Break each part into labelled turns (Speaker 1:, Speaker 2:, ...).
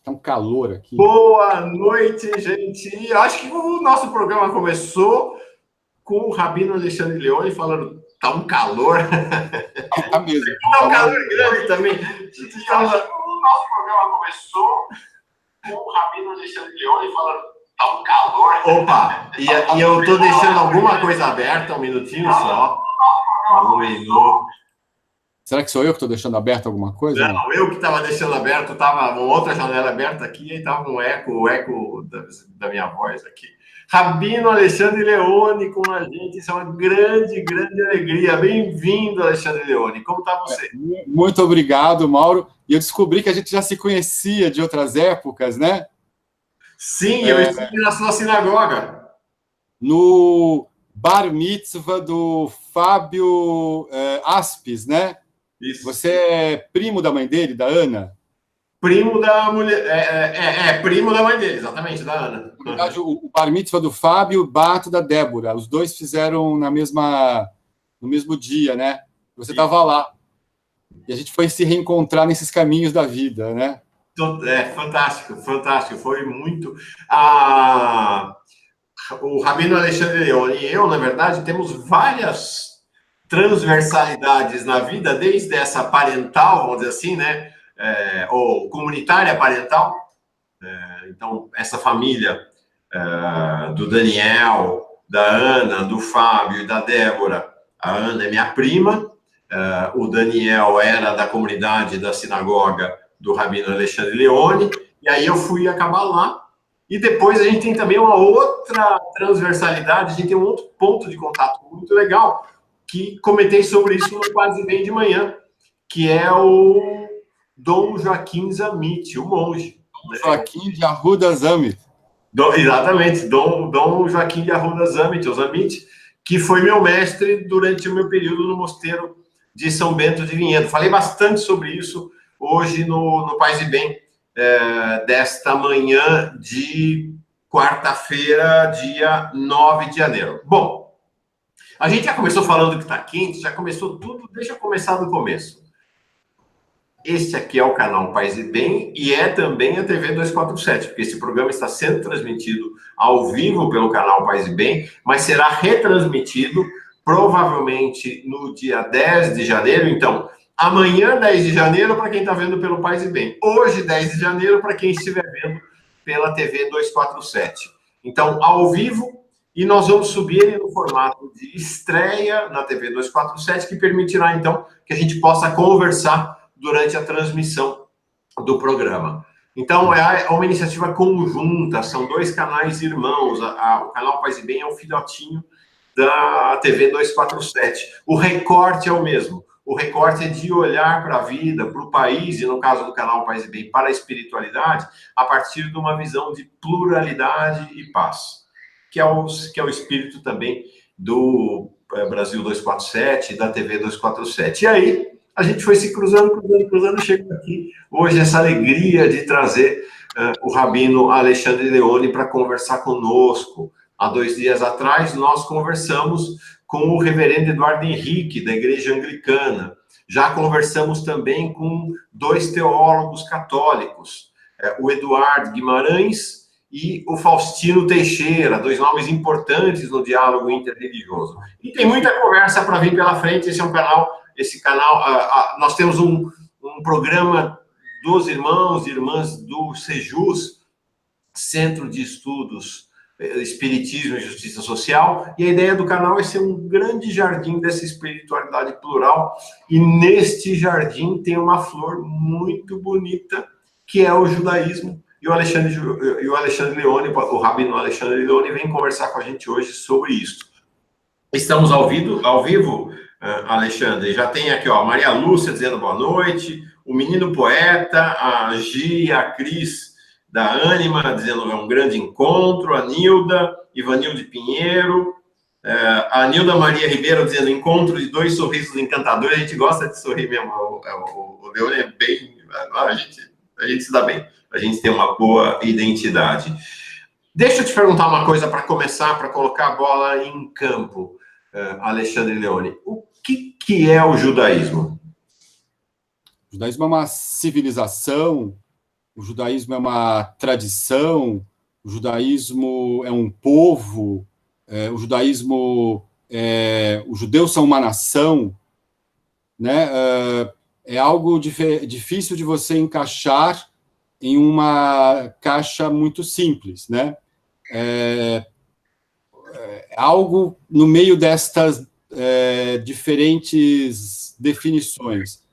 Speaker 1: Tá um calor aqui.
Speaker 2: Boa noite, gente. Eu acho que o nosso programa começou com o Rabino Alexandre Leone falando, tá um calor.
Speaker 1: Tá mesmo.
Speaker 2: Tá um calor grande também. O nosso programa começou com o Rabino Alexandre Leone falando, tá um calor. Opa, e eu tô deixando alguma coisa aberta, um minutinho só. Um minuto.
Speaker 1: Será que sou eu que estou deixando aberto alguma coisa?
Speaker 2: Não, eu que estava deixando aberto, estava uma outra janela aberta aqui e estava um eco da minha voz aqui. Rabino Alexandre Leone com a gente, isso é uma grande, grande alegria. Bem-vindo, Alexandre Leone. Como está você?
Speaker 1: Muito obrigado, Mauro. E eu descobri que a gente já se conhecia de outras épocas, né?
Speaker 2: Sim, eu estive na sua sinagoga.
Speaker 1: No bar mitzvah do Fábio Aspes, né?
Speaker 2: Isso.
Speaker 1: Você é primo da mãe dele, da Ana?
Speaker 2: Primo da mulher. Primo da mãe dele, exatamente, da Ana.
Speaker 1: Na verdade, o bar mitzvah do Fábio e o bato da Débora. Os dois fizeram no mesmo dia, né? Você estava lá. E a gente foi se reencontrar nesses caminhos da vida, né?
Speaker 2: Fantástico, fantástico. Foi muito. O Rabino Alexandre Leone e eu, na verdade, temos várias transversalidades na vida, desde essa parental, vamos dizer assim, né? Ou comunitária parental. Então, essa família do Daniel, da Ana, do Fábio e da Débora. A Ana é minha prima, o Daniel era da comunidade da sinagoga do Rabino Alexandre Leone, e aí eu fui acabar lá. E depois a gente tem também uma outra transversalidade, a gente tem um outro ponto de contato muito legal, que comentei sobre isso no Quase Bem de Manhã, que é o Dom Joaquim Zamit, o monge.
Speaker 1: Joaquim de Arruda Zamit.
Speaker 2: Exatamente, Dom Joaquim de Arruda Zamit, o Zamit, que foi meu mestre durante o meu período no mosteiro de São Bento de Vinhedo. Falei bastante sobre isso hoje no Paz e Bem, desta manhã de quarta-feira, dia 9 de janeiro. Bom, a gente já começou falando que está quente, já começou tudo, deixa eu começar do começo. Este aqui é o canal Paz e Bem e é também a TV 247, porque esse programa está sendo transmitido ao vivo pelo canal Paz e Bem, mas será retransmitido provavelmente no dia 10 de janeiro. Então, amanhã, 10 de janeiro, para quem está vendo pelo Paz e Bem. Hoje, 10 de janeiro, para quem estiver vendo pela TV 247. Então, ao vivo, e nós vamos subir ele no formato de estreia na TV 247, que permitirá, então, que a gente possa conversar durante a transmissão do programa. Então, é uma iniciativa conjunta, são dois canais irmãos. O canal Paz e Bem é um filhotinho da TV 247. O recorte é o mesmo. O recorte é de olhar para a vida, para o país, e no caso do canal Paz e Bem, para a espiritualidade, a partir de uma visão de pluralidade e paz, que é o espírito também do Brasil 247 e da TV 247. E aí, a gente foi se cruzando, chegando aqui hoje essa alegria de trazer o Rabino Alexandre Leone para conversar conosco. Há 2 dias atrás, nós conversamos com o reverendo Eduardo Henrique, da Igreja Anglicana. Já conversamos também com 2 teólogos católicos, o Eduardo Guimarães e o Faustino Teixeira, 2 nomes importantes no diálogo interreligioso. E tem muita conversa para vir pela frente. Esse canal, nós temos um programa dos irmãos e irmãs do Sejus, Centro de Estudos Espiritismo e Justiça Social, e a ideia do canal é ser um grande jardim dessa espiritualidade plural, e neste jardim tem uma flor muito bonita, que é o judaísmo, e o Alexandre Leone, o Rabino Alexandre Leone, vem conversar com a gente hoje sobre isso. Estamos ao vivo, Alexandre, já tem aqui, ó, Maria Lúcia dizendo boa noite, o Menino Poeta, a Gi, a Cris da Ânima dizendo é um grande encontro, a Nilda, Ivanilde Pinheiro, a Nilda Maria Ribeiro dizendo encontro de 2 sorrisos encantadores. A gente gosta de sorrir mesmo, o Leone é bem, a gente se dá bem, a gente tem uma boa identidade. Deixa eu te perguntar uma coisa para começar, para colocar a bola em campo, Alexandre Leone. O que é o judaísmo?
Speaker 1: O judaísmo é uma civilização, o judaísmo é uma tradição, o judaísmo é um povo, os judeus são uma nação, né? É algo difícil de você encaixar em uma caixa muito simples, né? Algo no meio destas diferentes definições.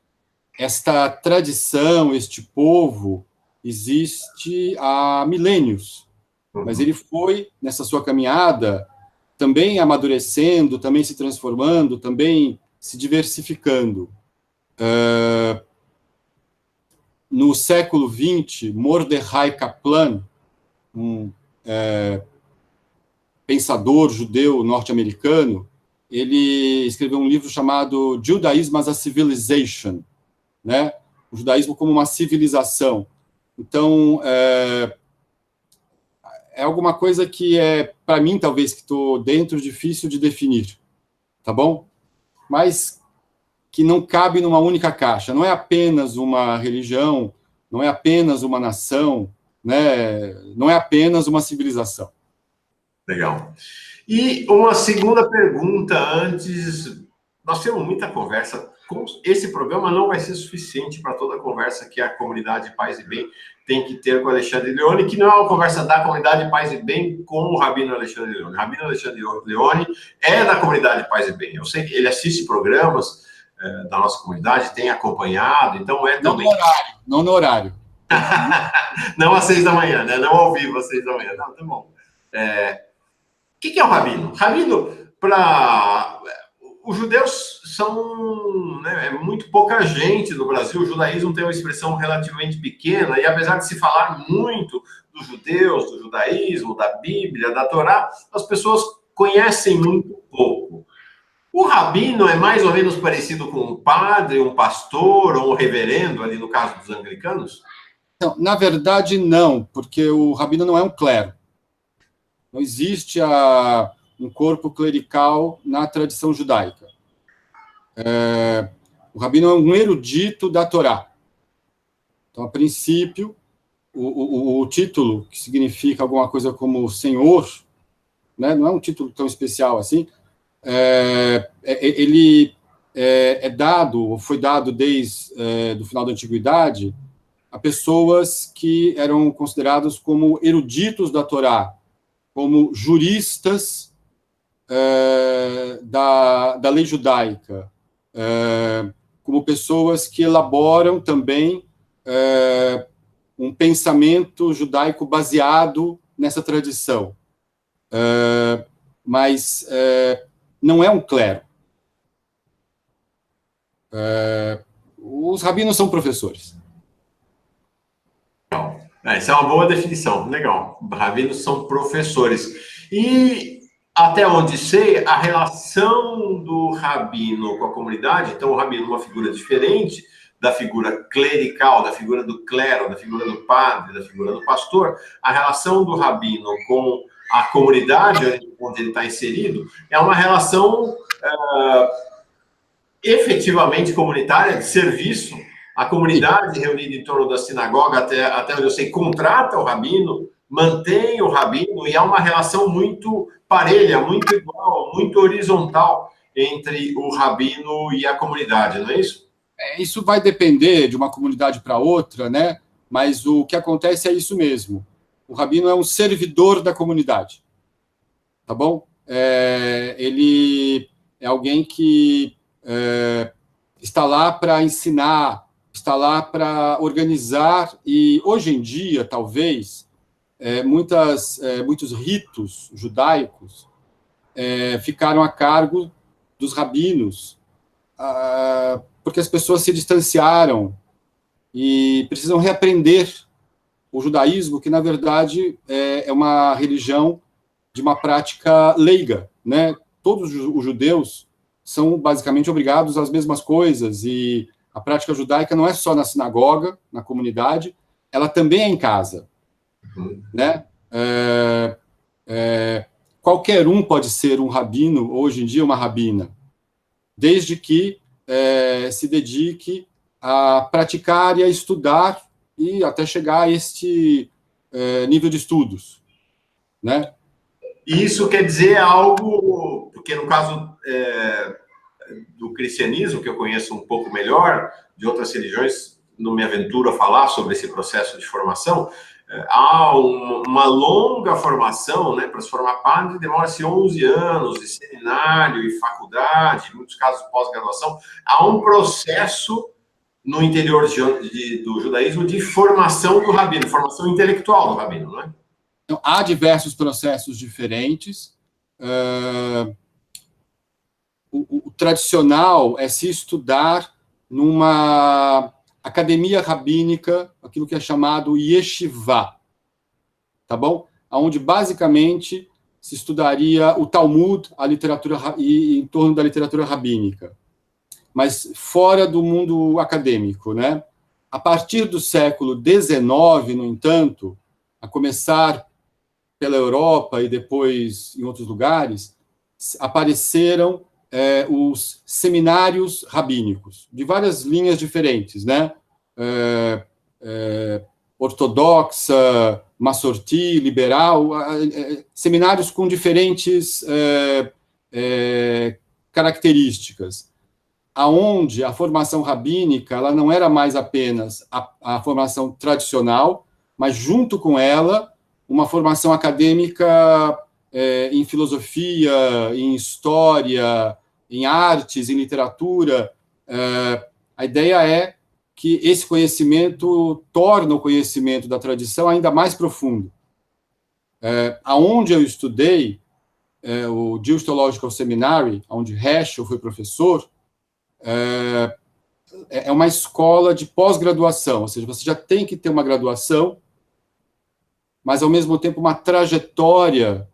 Speaker 1: Esta tradição, este povo, existe há milênios, mas ele foi, nessa sua caminhada, também amadurecendo, também se transformando, também se diversificando. No século XX, Mordechai Kaplan, um pensador judeu norte-americano, ele escreveu um livro chamado Judaism as a Civilization, né? O judaísmo como uma civilização. Então, é alguma coisa que para mim, talvez, que estou dentro, difícil de definir, tá bom? Mas que não cabe numa única caixa. Não é apenas uma religião, não é apenas uma nação, né? Não é apenas uma civilização.
Speaker 2: Legal. E uma segunda pergunta antes. Nós temos muita conversa. Esse programa não vai ser suficiente para toda a conversa que a comunidade Paz e Bem tem que ter com o Alexandre Leone, que não é uma conversa da comunidade Paz e Bem com o Rabino Alexandre Leone. O Rabino Alexandre Leone é da comunidade Paz e Bem. Eu sei que ele assiste programas da nossa comunidade, tem acompanhado, então também...
Speaker 1: Não no horário.
Speaker 2: Não às 6 da manhã, né? Não ao vivo às 6 da manhã. Não, tá bom. O que é o Rabino? Rabino, para... Os judeus são, né, muito pouca gente no Brasil. O judaísmo tem uma expressão relativamente pequena, e apesar de se falar muito dos judeus, do judaísmo, da Bíblia, da Torá, as pessoas conhecem muito pouco. O rabino é mais ou menos parecido com um padre, um pastor ou um reverendo, ali no caso dos anglicanos?
Speaker 1: Não, na verdade, não, porque o rabino não é um clero. Não existe um corpo clerical na tradição judaica. O rabino é um erudito da Torá. Então, a princípio, o título, que significa alguma coisa como senhor, né, não é um título tão especial assim, ele foi dado desde o final da Antiguidade a pessoas que eram considerados como eruditos da Torá, como juristas da lei judaica, como pessoas que elaboram também um pensamento judaico baseado nessa tradição. Mas não é um clero. Os rabinos são professores.
Speaker 2: Essa é uma boa definição, legal. Rabinos são professores. E, até onde sei, a relação do rabino com a comunidade, então o rabino é uma figura diferente da figura clerical, da figura do clero, da figura do padre, da figura do pastor. A relação do rabino com a comunidade onde ele está inserido é uma relação efetivamente comunitária, de serviço. A comunidade reunida em torno da sinagoga, até onde eu sei, contrata o rabino, mantém o rabino, e há uma relação muito parelha, muito igual, muito horizontal entre o rabino e a comunidade, não é isso?
Speaker 1: Isso vai depender de uma comunidade para outra, né? Mas o que acontece é isso mesmo. O rabino é um servidor da comunidade, tá bom? Ele é alguém que está lá para ensinar, está lá para organizar, e hoje em dia, talvez, muitos ritos judaicos ficaram a cargo dos rabinos, porque as pessoas se distanciaram e precisam reaprender o judaísmo, que, na verdade, é uma religião de uma prática leiga, né? Todos os judeus são basicamente obrigados às mesmas coisas, e a prática judaica não é só na sinagoga, na comunidade, ela também é em casa, né? Qualquer um pode ser um rabino, hoje em dia uma rabina, desde que se dedique a praticar e a estudar e até chegar a este nível de estudos, né?
Speaker 2: Isso quer dizer algo, porque no caso do cristianismo, que eu conheço um pouco melhor, de outras religiões, não me aventuro a falar sobre esse processo de formação, há uma longa formação, né, para se formar padre, demora-se 11 anos de seminário e faculdade, em muitos casos pós-graduação. Há um processo no interior do judaísmo de formação do rabino, formação intelectual do rabino, não é?
Speaker 1: Então, há diversos processos diferentes. O tradicional é se estudar numa academia rabínica, aquilo que é chamado yeshivá, tá bom? Onde basicamente se estudaria o Talmud, a literatura e em torno da literatura rabínica, mas fora do mundo acadêmico, né? A partir do século XIX, no entanto, a começar pela Europa e depois em outros lugares, apareceram os seminários rabínicos, de várias linhas diferentes, né? Ortodoxa, massorti, liberal, seminários com diferentes características, aonde a formação rabínica ela não era mais apenas a formação tradicional, mas junto com ela uma formação acadêmica em filosofia, em história, em artes, em literatura. A ideia é que esse conhecimento torna o conhecimento da tradição ainda mais profundo. Aonde eu estudei, o Jewish Theological Seminary, onde Heschel foi professor, é uma escola de pós-graduação, ou seja, você já tem que ter uma graduação, mas, ao mesmo tempo, uma trajetória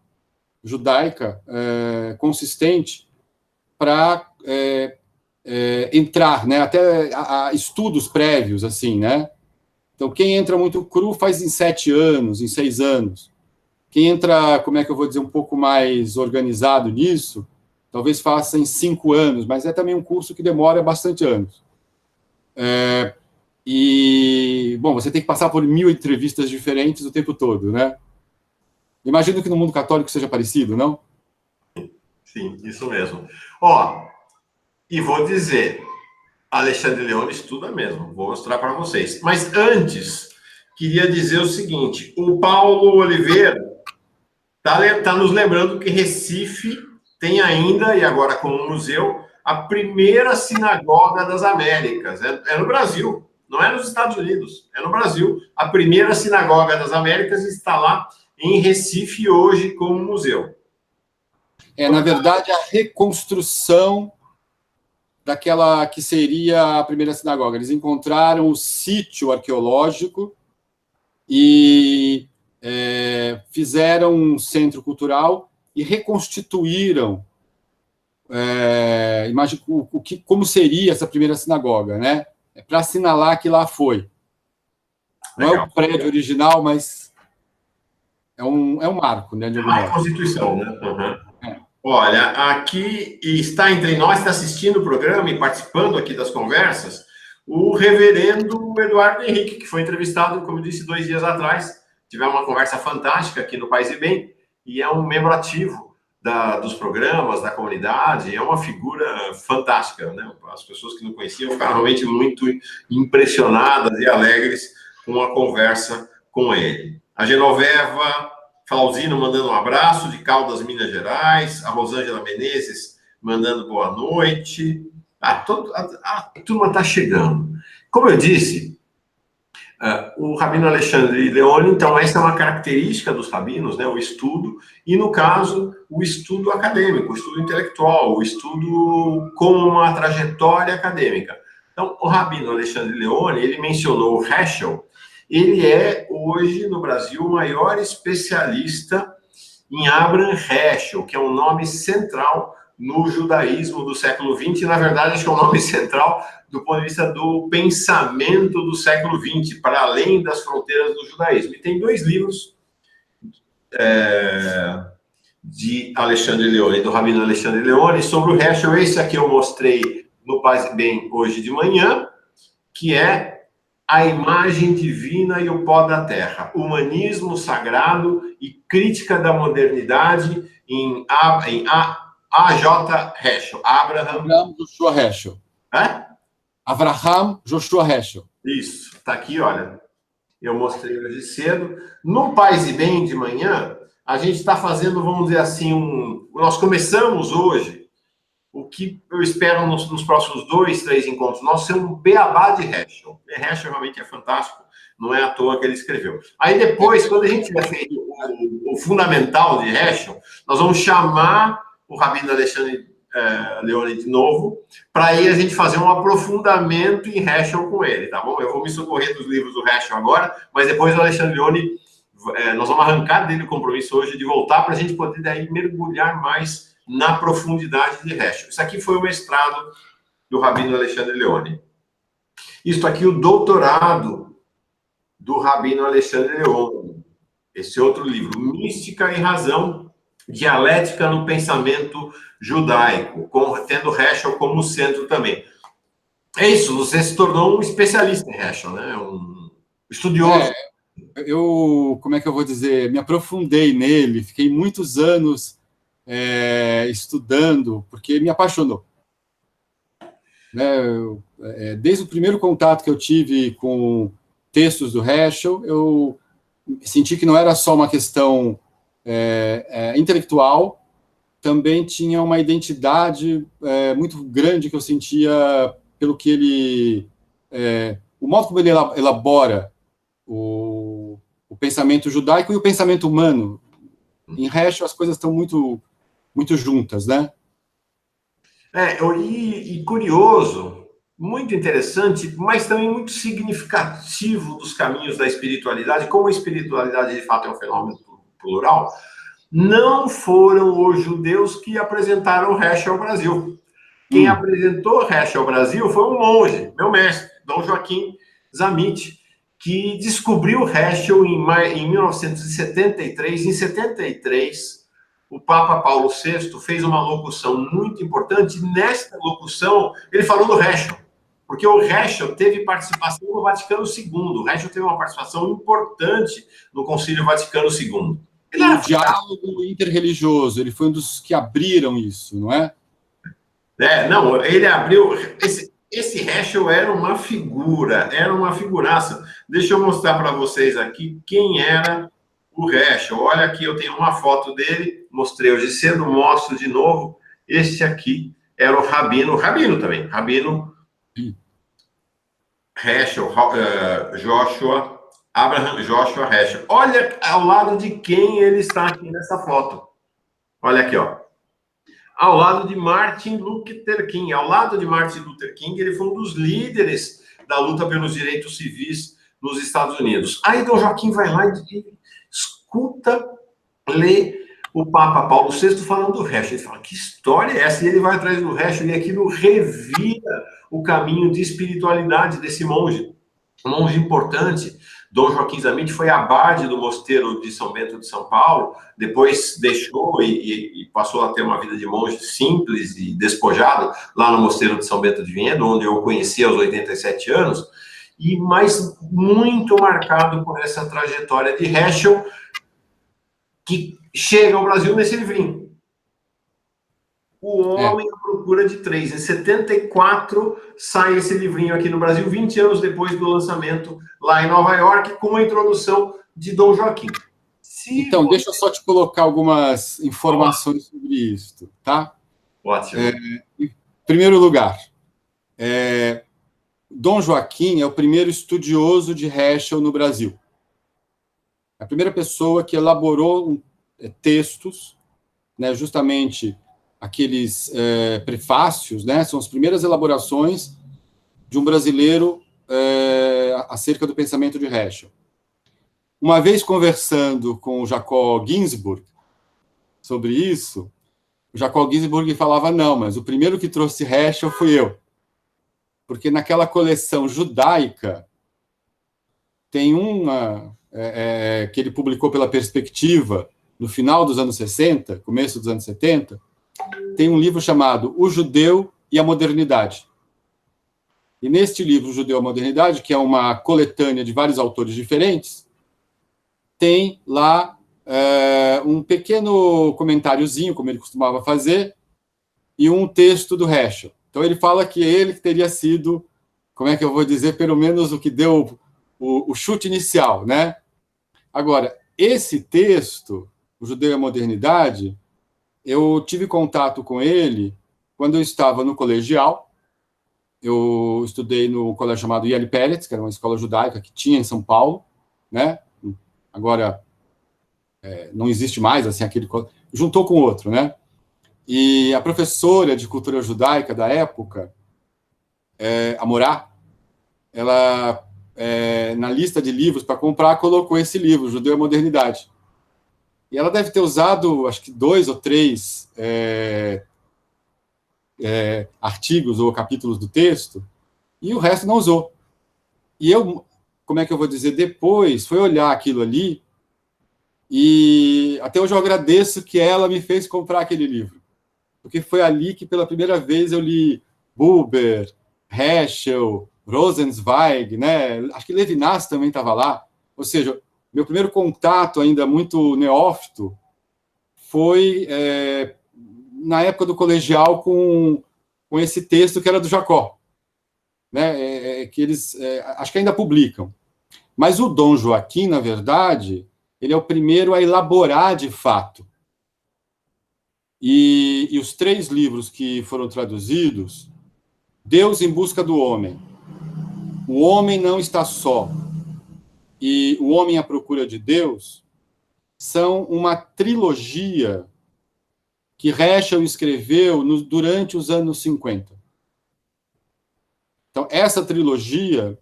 Speaker 1: judaica consistente para entrar, né, até a estudos prévios, assim, né? Então, quem entra muito cru faz em 7 anos, em 6 anos. Quem entra, como é que eu vou dizer, um pouco mais organizado nisso, talvez faça em 5 anos, mas é também um curso que demora bastante anos. Bom, você tem que passar por 1000 entrevistas diferentes o tempo todo, né? Imagino que no mundo católico seja parecido, não?
Speaker 2: Sim, isso mesmo. E vou dizer, Alexandre Leone estuda mesmo, vou mostrar para vocês. Mas antes, queria dizer o seguinte, o Paulo Oliveira está nos lembrando que Recife tem ainda, e agora como museu, a primeira sinagoga das Américas. É no Brasil, não é nos Estados Unidos, é no Brasil. A primeira sinagoga das Américas está lá em Recife hoje como museu.
Speaker 1: Na verdade, a reconstrução daquela que seria a primeira sinagoga. Eles encontraram o sítio arqueológico e fizeram um centro cultural e reconstituíram como seria essa primeira sinagoga, né? Para assinalar que lá foi. Não é o prédio original, mas é um marco, né? De algum modo.
Speaker 2: Constituição, né? Uhum. Olha, aqui está entre nós, está assistindo o programa e participando aqui das conversas, o reverendo Eduardo Henrique, que foi entrevistado, como eu disse, 2 dias atrás. Tivemos uma conversa fantástica aqui no Paz e Bem, e é um membro ativo dos programas, da comunidade, é uma figura fantástica, né? As pessoas que não conheciam ficaram realmente muito impressionadas e alegres com a conversa com ele. A Genoveva Flauzino mandando um abraço, de Minas Gerais, a Rosângela Menezes mandando boa noite. A turma está chegando. Como eu disse, o Rabino Alexandre Leone, então, essa é uma característica dos rabinos, né, o estudo, e, no caso, o estudo acadêmico, o estudo intelectual, o estudo como uma trajetória acadêmica. Então, o Rabino Alexandre Leone, ele mencionou o Heschel. Ele é, hoje, no Brasil, o maior especialista em Abraham Heschel, que é um nome central no judaísmo do século XX, e, na verdade, acho que é um nome central do ponto de vista do pensamento do século XX, para além das fronteiras do judaísmo. E tem 2 livros de Alexandre Leone, do Rabino Alexandre Leone, sobre o Heschel. Esse aqui eu mostrei no Paz e Bem hoje de manhã, que é A Imagem Divina e o Pó da Terra, Humanismo Sagrado e Crítica da Modernidade em A.J. Heschel.
Speaker 1: Abraham Joshua Heschel. Avraham Joshua Heschel.
Speaker 2: Isso, tá aqui, olha. Eu mostrei hoje cedo. No Paz e Bem de manhã, a gente está fazendo, vamos dizer assim, nós começamos hoje o que eu espero nos próximos 2, 3 encontros nossos ser um beabá de Heschel. Heschel realmente é fantástico, não é à toa que ele escreveu. Aí depois, quando a gente tiver feito o fundamental de Heschel, nós vamos chamar o Rabino Alexandre Leone de novo, para aí a gente fazer um aprofundamento em Heschel com ele, tá bom? Eu vou me socorrer dos livros do Heschel agora, mas depois o Alexandre Leone, nós vamos arrancar dele o compromisso hoje de voltar para a gente poder daí mergulhar mais na profundidade de Heschel. Isso aqui foi o mestrado do Rabino Alexandre Leone. Isso aqui, o doutorado do Rabino Alexandre Leone. Esse outro livro, Mística e Razão, Dialética no Pensamento Judaico, tendo Heschel como centro também. É isso, você se tornou um especialista em Heschel, né? Um estudioso.
Speaker 1: Eu, como é que eu vou dizer, me aprofundei nele, fiquei muitos anos estudando, porque me apaixonou. Desde o primeiro contato que eu tive com textos do Heschel, eu senti que não era só uma questão intelectual, também tinha uma identidade muito grande que eu sentia pelo que ele... o modo como ele elabora o pensamento judaico e o pensamento humano. Em Heschel as coisas estão muito juntas, né?
Speaker 2: E curioso, muito interessante, mas também muito significativo dos caminhos da espiritualidade, como a espiritualidade de fato é um fenômeno plural, não foram os judeus que apresentaram Heschel ao Brasil. Quem apresentou Heschel ao Brasil foi um monge, meu mestre, Dom Joaquim Zamit, que descobriu Heschel em 1973. Em 73, o Papa Paulo VI fez uma locução muito importante. Nesta locução, ele falou do Heschel, porque o Heschel teve participação no Vaticano II. O Heschel teve uma participação importante no Concílio Vaticano II.
Speaker 1: O diálogo interreligioso, ele foi um dos que abriram isso, não é?
Speaker 2: Não, ele abriu... Esse Heschel era uma figuraça. Deixa eu mostrar para vocês aqui quem era o Heschel. Olha aqui, eu tenho uma foto dele, mostrei hoje cedo, mostro de novo. Este aqui era o Rabino também, Rabino Heschel, Abraham Joshua Heschel. Olha ao lado de quem ele está aqui nessa foto. Olha aqui, ó. Ao lado de Martin Luther King. Ao lado de Martin Luther King, ele foi um dos líderes da luta pelos direitos civis nos Estados Unidos. Aí Dom Joaquim vai lá e escuta, lê o Papa Paulo VI falando do Heschel. Ele fala, que história é essa? E ele vai atrás do Heschel e aquilo revira o caminho de espiritualidade desse monge. Um monge importante. Dom Joaquim Zamit foi abade do mosteiro de São Bento de São Paulo, depois deixou e passou a ter uma vida de monge simples e despojado lá no mosteiro de São Bento de Vinhedo, onde eu conheci aos 87 anos, mas muito marcado por essa trajetória de Heschel, que chega ao Brasil nesse livrinho. O Homem à Procura de Três. Em 74, sai esse livrinho aqui no Brasil, 20 anos depois do lançamento lá em Nova York, com a introdução de Dom Joaquim.
Speaker 1: Então, deixa eu só te colocar algumas informações sobre isso, tá?
Speaker 2: Ótimo.
Speaker 1: Em primeiro lugar, Dom Joaquim é o primeiro estudioso de Heschel no Brasil. A primeira pessoa que elaborou textos, né, justamente aqueles prefácios, né, são as primeiras elaborações de um brasileiro acerca do pensamento de Heschel. Uma vez conversando com o Jacob Ginsburg sobre isso, o Jacob Ginsburg falava, não, mas o primeiro que trouxe Heschel fui eu. Porque naquela coleção judaica tem uma que ele publicou pela Perspectiva no final dos anos 60, começo dos anos 70, tem um livro chamado O Judeu e a Modernidade. E neste livro, Judeu à Modernidade, que é uma coletânea de vários autores diferentes, tem lá um pequeno comentáriozinho, como ele costumava fazer, e um texto do Heschel. Então ele fala que ele teria sido, como é que eu vou dizer, pelo menos o que deu o chute inicial, né? Agora, esse texto, O Judeu e a Modernidade, eu tive contato com ele quando eu estava no colegial. Eu estudei no colégio chamado Yali Peretz, que era uma escola judaica que tinha em São Paulo, né? Agora não existe mais, assim, aquele juntou com outro, né? E a professora de cultura judaica da época, a Morá, ela na lista de livros para comprar colocou esse livro, Judeu e a Modernidade. E ela deve ter usado, acho que 2 ou 3 artigos ou capítulos do texto, e o resto não usou. E eu, como é que eu vou dizer, depois fui olhar aquilo ali, e até hoje eu agradeço que ela me fez comprar aquele livro, porque foi ali que pela primeira vez eu li Buber, Heschel, Rosenzweig, né? Acho que Levinas também estava lá. Ou seja, meu primeiro contato ainda muito neófito foi na época do colegial com esse texto que era do Jacó, né? Que eles acho que ainda publicam. Mas o Dom Joaquim, na verdade, ele é o primeiro a elaborar de fato. E os 3 livros que foram traduzidos, Deus em Busca do Homem, O Homem Não Está Só e O Homem à Procura de Deus, são uma trilogia que Heschel escreveu durante os anos 50. Então, essa trilogia,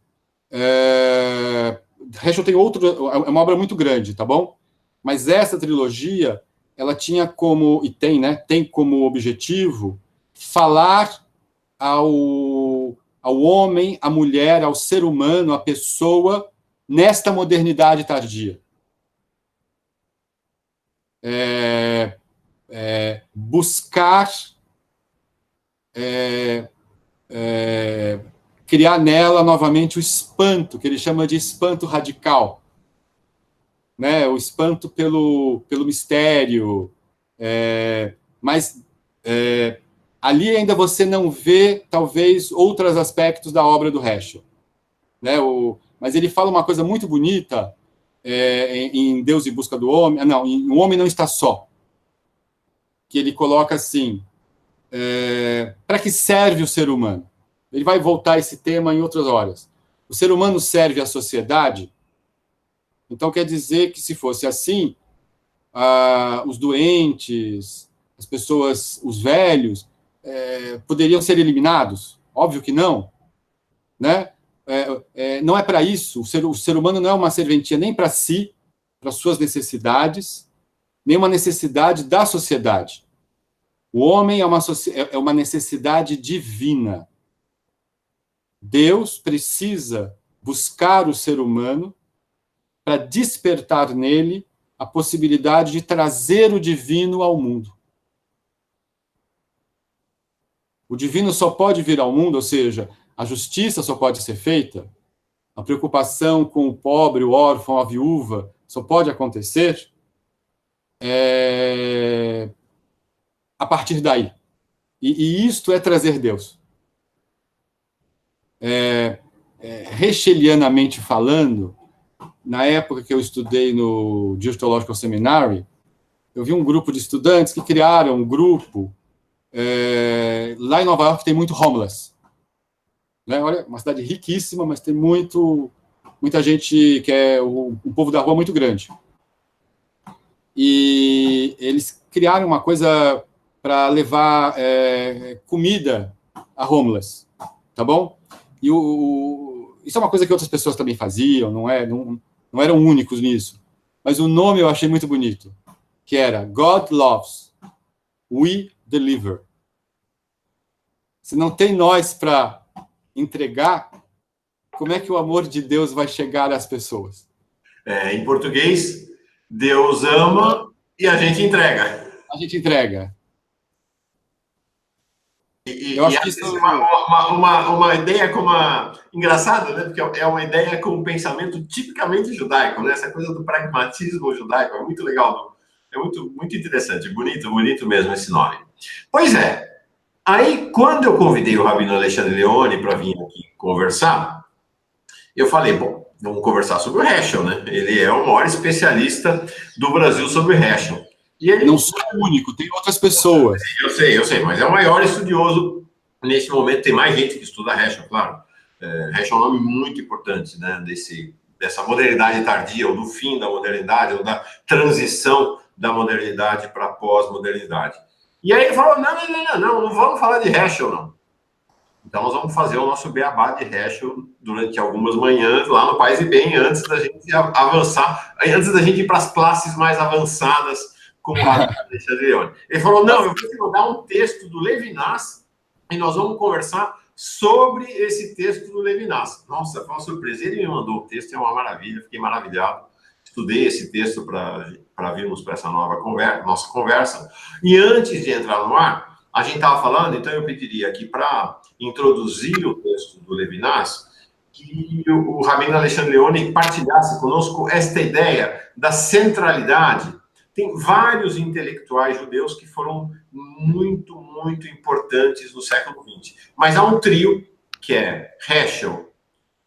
Speaker 1: Heschel tem outro, é uma obra muito grande, tá bom? Mas essa trilogia, ela tinha como, e tem, né? Tem como objetivo falar ao homem, à mulher, ao ser humano, à pessoa, nesta modernidade tardia. Buscar criar nela novamente o espanto, que ele chama de espanto radical, né? O espanto pelo mistério, mas ali ainda você não vê, talvez, outros aspectos da obra do Heschel, né? Mas ele fala uma coisa muito bonita em Deus em Busca do Homem, não, em O Homem Não Está Só, que ele coloca assim, para que serve o ser humano? Ele vai voltar a esse tema em outras horas. O ser humano serve à sociedade? Então, quer dizer que, se fosse assim, os doentes, as pessoas, os velhos, poderiam ser eliminados? Óbvio que não, né? Não é para isso. O ser humano não é uma serventia nem para si, para suas necessidades, nem uma necessidade da sociedade. O homem é uma necessidade divina. Deus precisa buscar o ser humano para despertar nele a possibilidade de trazer o divino ao mundo. O divino só pode vir ao mundo, ou seja, a justiça só pode ser feita, a preocupação com o pobre, o órfão, a viúva, só pode acontecer a partir daí. E isto é trazer Deus. Heschelianamente falando, na época que eu estudei no Jewish Theological Seminary, eu vi um grupo de estudantes que criaram um grupo lá em Nova York, tem muito homeless, né? Olha, uma cidade riquíssima, mas tem muita gente que é um povo da rua muito grande. E eles criaram uma coisa para levar comida a homeless, tá bom? E isso é uma coisa que outras pessoas também faziam, não eram únicos nisso. Mas o nome eu achei muito bonito, que era God Loves, We Deliver. Se não tem nós para entregar, como é que o amor de Deus vai chegar às pessoas?
Speaker 2: Em português, Deus ama e a gente entrega.
Speaker 1: A gente entrega. Eu acho que isso...
Speaker 2: uma ideia como engraçada, né? Porque é uma ideia com um pensamento tipicamente judaico, né? Essa coisa do pragmatismo judaico é muito legal, é muito interessante, bonito mesmo esse nome. Pois é. Aí, quando eu convidei o Rabino Alexandre Leone para vir aqui conversar, eu falei, bom, vamos conversar sobre o Heschel, né? Ele é o maior especialista do Brasil sobre o Heschel. E ele...
Speaker 1: Não sou o único, tem outras pessoas.
Speaker 2: Eu sei, mas é o maior estudioso nesse momento. Tem mais gente que estuda Heschel, claro. Heschel é um nome muito importante, né? Dessa modernidade tardia, ou do fim da modernidade, ou da transição da modernidade para a pós-modernidade. E aí ele falou, não vamos falar de Heschel, não. Então nós vamos fazer o nosso beabá de Heschel durante algumas manhãs lá no Paz e Bem, antes da gente avançar, antes da gente ir para as classes mais avançadas, como o Alexandre Leone. Ele falou, não, eu vou te mandar um texto do Levinas e nós vamos conversar sobre esse texto do Levinas. Nossa, foi uma surpresa. Ele me mandou o texto, é uma maravilha, fiquei maravilhado. Estudei esse texto para virmos para essa nossa conversa. E antes de entrar no ar, a gente estava falando, então eu pediria aqui para introduzir o texto do Levinas, que o Rabino Alexandre Leone partilhasse conosco esta ideia da centralidade. Tem vários intelectuais judeus que foram muito importantes no século XX. Mas há um trio, que é Heschel,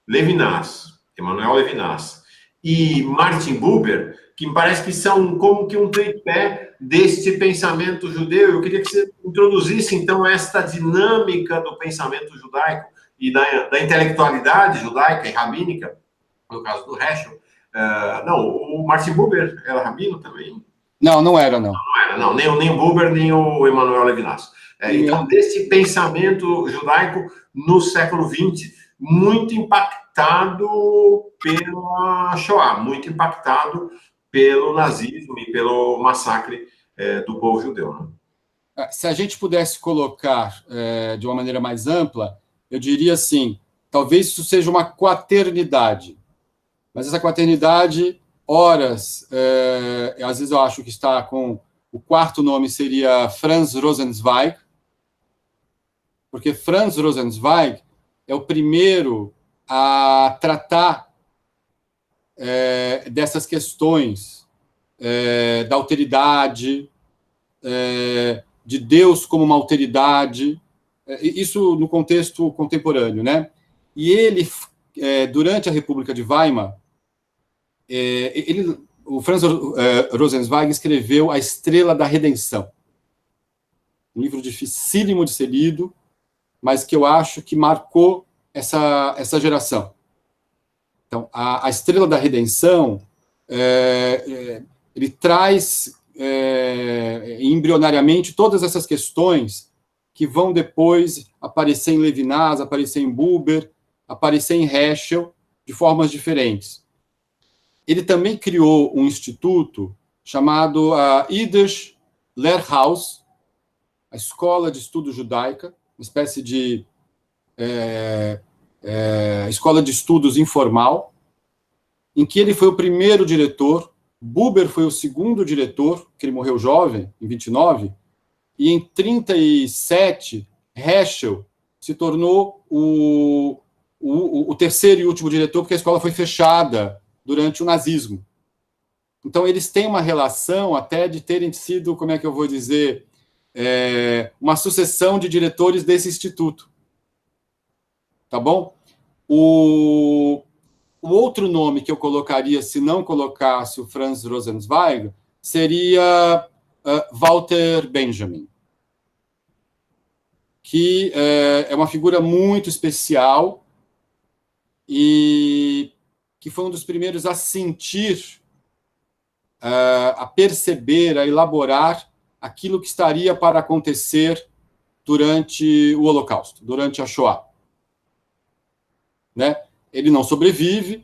Speaker 2: Levinas, Emanuel Levinas, e Martin Buber, que me parece que são como que um tripé deste pensamento judeu. Eu queria que você introduzisse, então, esta dinâmica do pensamento judaico e da intelectualidade judaica e rabínica, no caso do Heschel. Não, o Martin Buber era rabino também?
Speaker 1: Não era, não.
Speaker 2: Não era, não. Nem o Buber, nem o Emanuel Levinas. Então, desse pensamento judaico no século XX, muito impactado pela Shoah, muito impactado pelo nazismo e pelo massacre do povo judeu. Né?
Speaker 1: Se a gente pudesse colocar de uma maneira mais ampla, eu diria assim, talvez isso seja uma quaternidade, mas essa quaternidade, horas, às vezes eu acho que está com... O quarto nome seria Franz Rosenzweig, porque Franz Rosenzweig é o primeiro a tratar dessas questões da alteridade, de Deus como uma alteridade, isso no contexto contemporâneo, né? E ele, durante a República de Weimar, o Franz Rosenzweig escreveu A Estrela da Redenção, um livro dificílimo de ser lido, mas que eu acho que marcou essa geração. Então, a Estrela da Redenção, ele traz embrionariamente todas essas questões que vão depois aparecer em Levinas, aparecer em Buber, aparecer em Heschel, de formas diferentes. Ele também criou um instituto chamado Yiddish Lehrhaus, a Escola de Estudo Judaica, uma espécie de escola de estudos informal, em que ele foi o primeiro diretor, Buber foi o segundo diretor, que ele morreu jovem, em 29, e em 37, Heschel se tornou o terceiro e último diretor, porque a escola foi fechada durante o nazismo. Então, eles têm uma relação até de terem sido, como é que eu vou dizer, uma sucessão de diretores desse instituto. Tá bom? O outro nome que eu colocaria, se não colocasse o Franz Rosenzweig, seria Walter Benjamin, que é uma figura muito especial e que foi um dos primeiros a sentir, a perceber, a elaborar aquilo que estaria para acontecer durante o Holocausto, durante a Shoah. Né? Ele não sobrevive,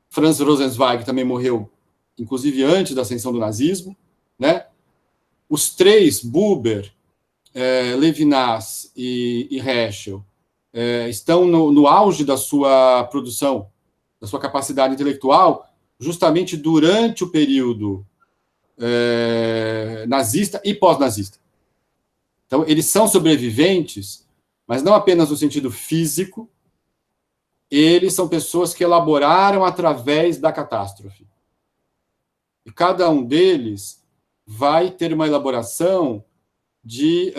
Speaker 1: Franz Rosenzweig também morreu, inclusive antes da ascensão do nazismo. Né? Os três, Buber, Levinas e Heschel, estão no auge da sua produção, da sua capacidade intelectual, justamente durante o período nazista e pós-nazista. Então, eles são sobreviventes mas não apenas no sentido físico, eles são pessoas que elaboraram através da catástrofe. E cada um deles vai ter uma elaboração de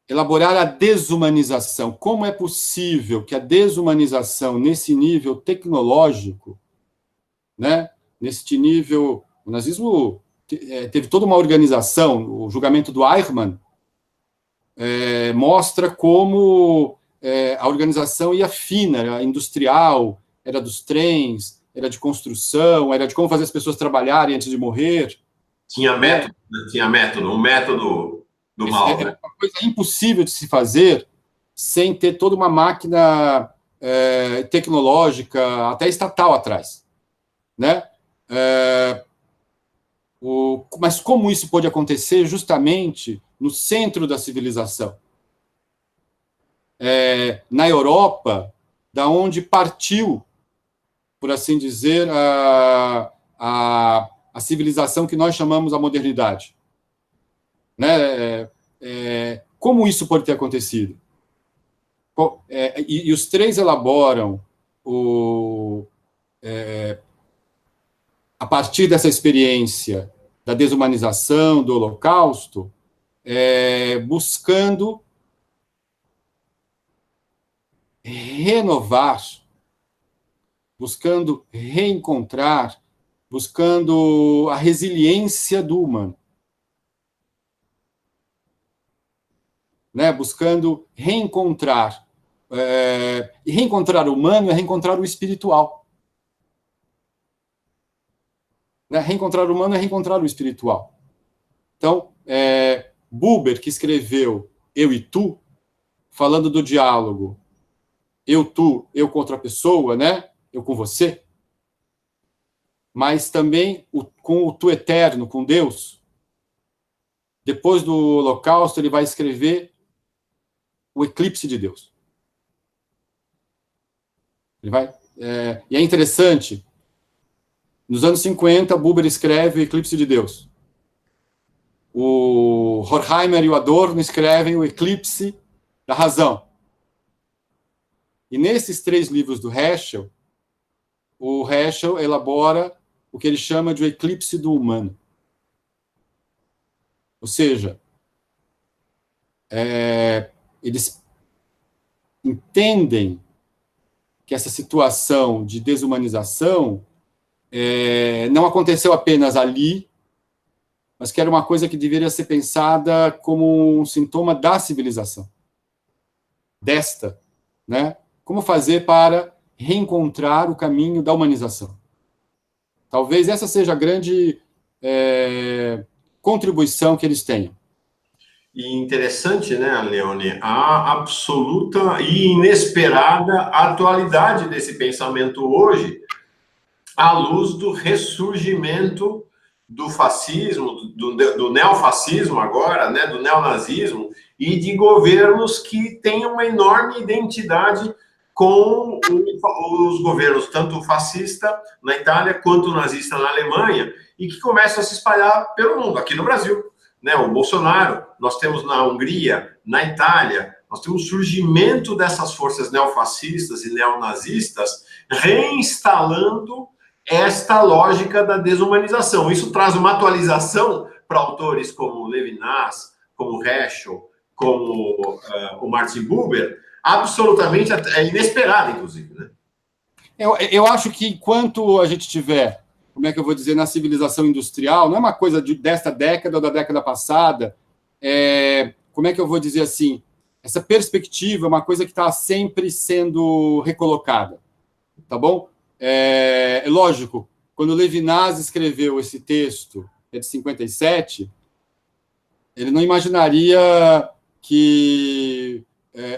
Speaker 1: elaborar a desumanização. Como é possível que a desumanização nesse nível tecnológico, né, nesse nível... O nazismo teve toda uma organização, o julgamento do Eichmann mostra como a organização ia fina, era industrial, era dos trens, era de construção, era de como fazer as pessoas trabalharem antes de morrer.
Speaker 2: Tinha método, um método do mal.
Speaker 1: É uma coisa impossível de se fazer sem ter toda uma máquina tecnológica, até estatal atrás, né? Mas como isso pode acontecer justamente no centro da civilização? Na Europa, da onde partiu, por assim dizer, a civilização que nós chamamos a modernidade. Né? Como isso pode ter acontecido? E os três elaboram a partir dessa experiência da desumanização, do Holocausto, buscando renovar, buscando reencontrar, buscando a resiliência do humano. Né? Buscando reencontrar. E reencontrar o humano é reencontrar o espiritual. Né? Reencontrar o humano é reencontrar o espiritual. Então, Buber, que escreveu Eu e Tu, falando do diálogo eu, tu, eu com outra pessoa, né? Eu com você, mas também com o tu eterno, com Deus. Depois do Holocausto, ele vai escrever o eclipse de Deus. Ele vai, e é interessante, nos anos 50, Buber escreve o eclipse de Deus. O Horkheimer e o Adorno escrevem o eclipse da razão. E nesses três livros do Heschel, o Heschel elabora o que ele chama de o eclipse do humano. Ou seja, eles entendem que essa situação de desumanização não aconteceu apenas ali, mas que era uma coisa que deveria ser pensada como um sintoma da civilização. Desta, né? Como fazer para reencontrar o caminho da humanização? Talvez essa seja a grande contribuição que eles tenham.
Speaker 2: E interessante, né, Leone, a absoluta e inesperada atualidade desse pensamento hoje, à luz do ressurgimento do fascismo, do neofascismo agora, né, do neonazismo, e de governos que têm uma enorme identidade com os governos, tanto fascista na Itália quanto nazista na Alemanha, e que começam a se espalhar pelo mundo, aqui no Brasil. Né, o Bolsonaro, nós temos na Hungria, na Itália, nós temos o surgimento dessas forças neofascistas e neonazistas reinstalando esta lógica da desumanização. Isso traz uma atualização para autores como Levinas, como Heschel, como o Martin Buber, absolutamente inesperada, inclusive. Né?
Speaker 1: Eu acho que enquanto a gente tiver, como é que eu vou dizer, na civilização industrial, não é uma coisa desta década ou da década passada, como é que eu vou dizer assim, essa perspectiva é uma coisa que está sempre sendo recolocada, tá bom? Lógico, quando Levinas escreveu esse texto, de 57, ele não imaginaria que,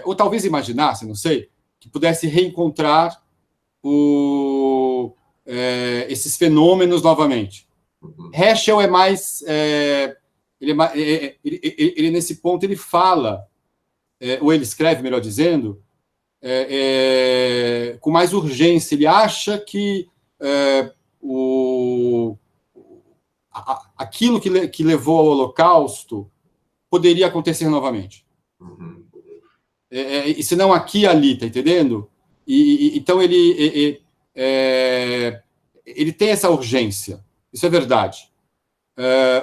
Speaker 1: ou talvez imaginasse, não sei, que pudesse reencontrar esses fenômenos novamente. Heschel é mais... ele, nesse ponto, ele fala, ou ele escreve, melhor dizendo, com mais urgência. Ele acha que aquilo que levou ao Holocausto poderia acontecer novamente.
Speaker 2: Uhum.
Speaker 1: E se não aqui e ali, tá entendendo? Então ele tem essa urgência, isso é verdade.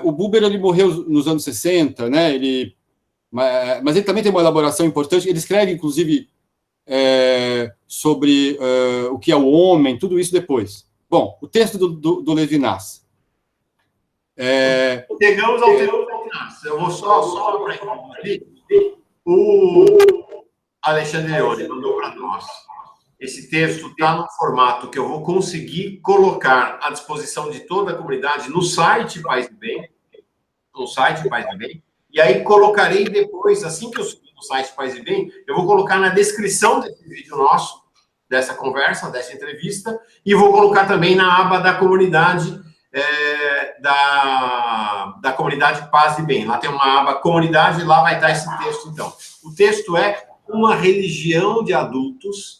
Speaker 1: O Buber ele morreu nos anos 60, né? Mas ele também tem uma elaboração importante. Ele escreve, inclusive, sobre o que é o homem, tudo isso depois. Bom, o texto do Levinas.
Speaker 2: Chegamos ao texto do Levinas. Eu vou só para aqui. O Alexandre Leone mandou para nós. Esse texto está no formato que eu vou conseguir colocar à disposição de toda a comunidade no site Paz e Bem. No site Paz e Bem. E aí colocarei depois, assim que eu subir no site Paz e Bem, eu vou colocar na descrição desse vídeo nosso, dessa conversa, dessa entrevista, e vou colocar também na aba da comunidade, da comunidade Paz e Bem. Lá tem uma aba comunidade, e lá vai estar esse texto, então. O texto é Uma Religião de Adultos,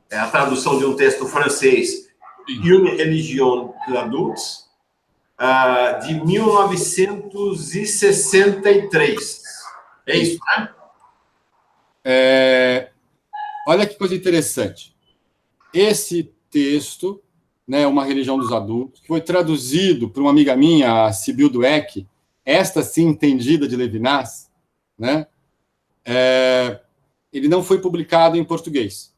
Speaker 2: é a tradução de um texto francês, Une Religion d'Adultes, de 1963. É isso, né?
Speaker 1: Olha que coisa interessante. Esse texto, né, Uma Religião dos Adultos, que foi traduzido por uma amiga minha, a Sibyl Dweck, esta sim entendida de Levinas, né? Ele não foi publicado em português.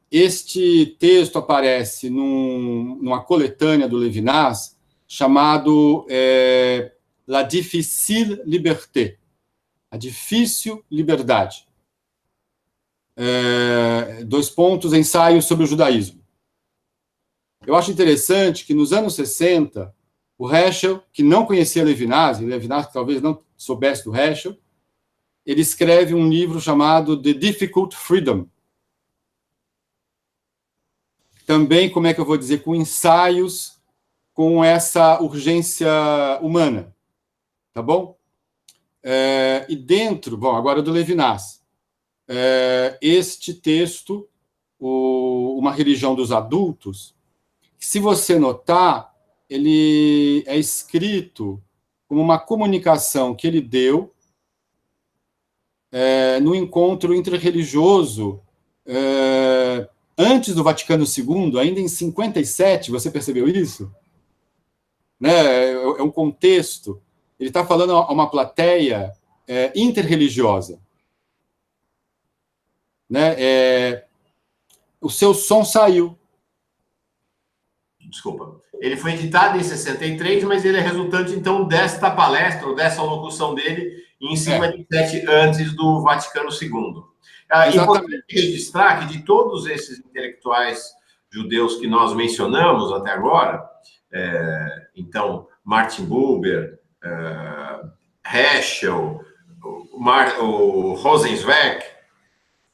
Speaker 1: Este texto aparece numa coletânea do Levinas chamado La Difficile Liberté, a difícil liberdade. Ensaios sobre o judaísmo. Eu acho interessante que nos anos 60, o Heschel, que não conhecia Levinas, e Levinas talvez não soubesse do Heschel, ele escreve um livro chamado The Difficult Freedom. Também, como é que eu vou dizer, com ensaios com essa urgência humana, tá bom? E dentro, bom, agora do Levinas, este texto, Uma Religião dos Adultos, se você notar, ele é escrito como uma comunicação que ele deu no encontro interreligioso antes do Vaticano II, ainda em 57, você percebeu isso? Né? É um contexto. Ele está falando a uma plateia interreligiosa. Né? O seu som saiu.
Speaker 2: Desculpa. Ele foi editado em 63, mas ele é resultante, então, desta palestra, ou dessa locução dele, em 57, antes do Vaticano II. Importante registrar que de todos esses intelectuais judeus que nós mencionamos até agora, então, Martin Buber, Heschel, o Rosenzweig,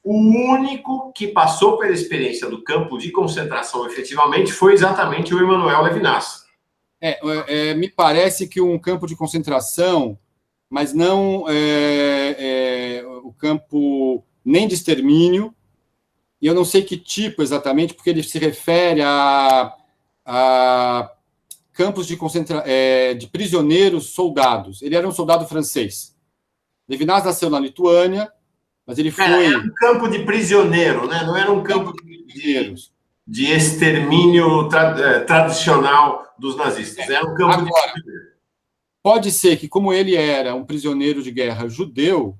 Speaker 2: o único que passou pela experiência do campo de concentração efetivamente foi exatamente o Emmanuel Levinas.
Speaker 1: Me parece que um campo de concentração, mas não o campo nem de extermínio, e eu não sei que tipo exatamente, porque ele se refere a campos de prisioneiros soldados. Ele era um soldado francês. Levinas nasceu na Lituânia, mas ele foi...
Speaker 2: Era um campo de prisioneiro, né? Não era um campo de extermínio tradicional dos nazistas. Era um campo de prisioneiro.
Speaker 1: Pode ser que, como ele era um prisioneiro de guerra judeu,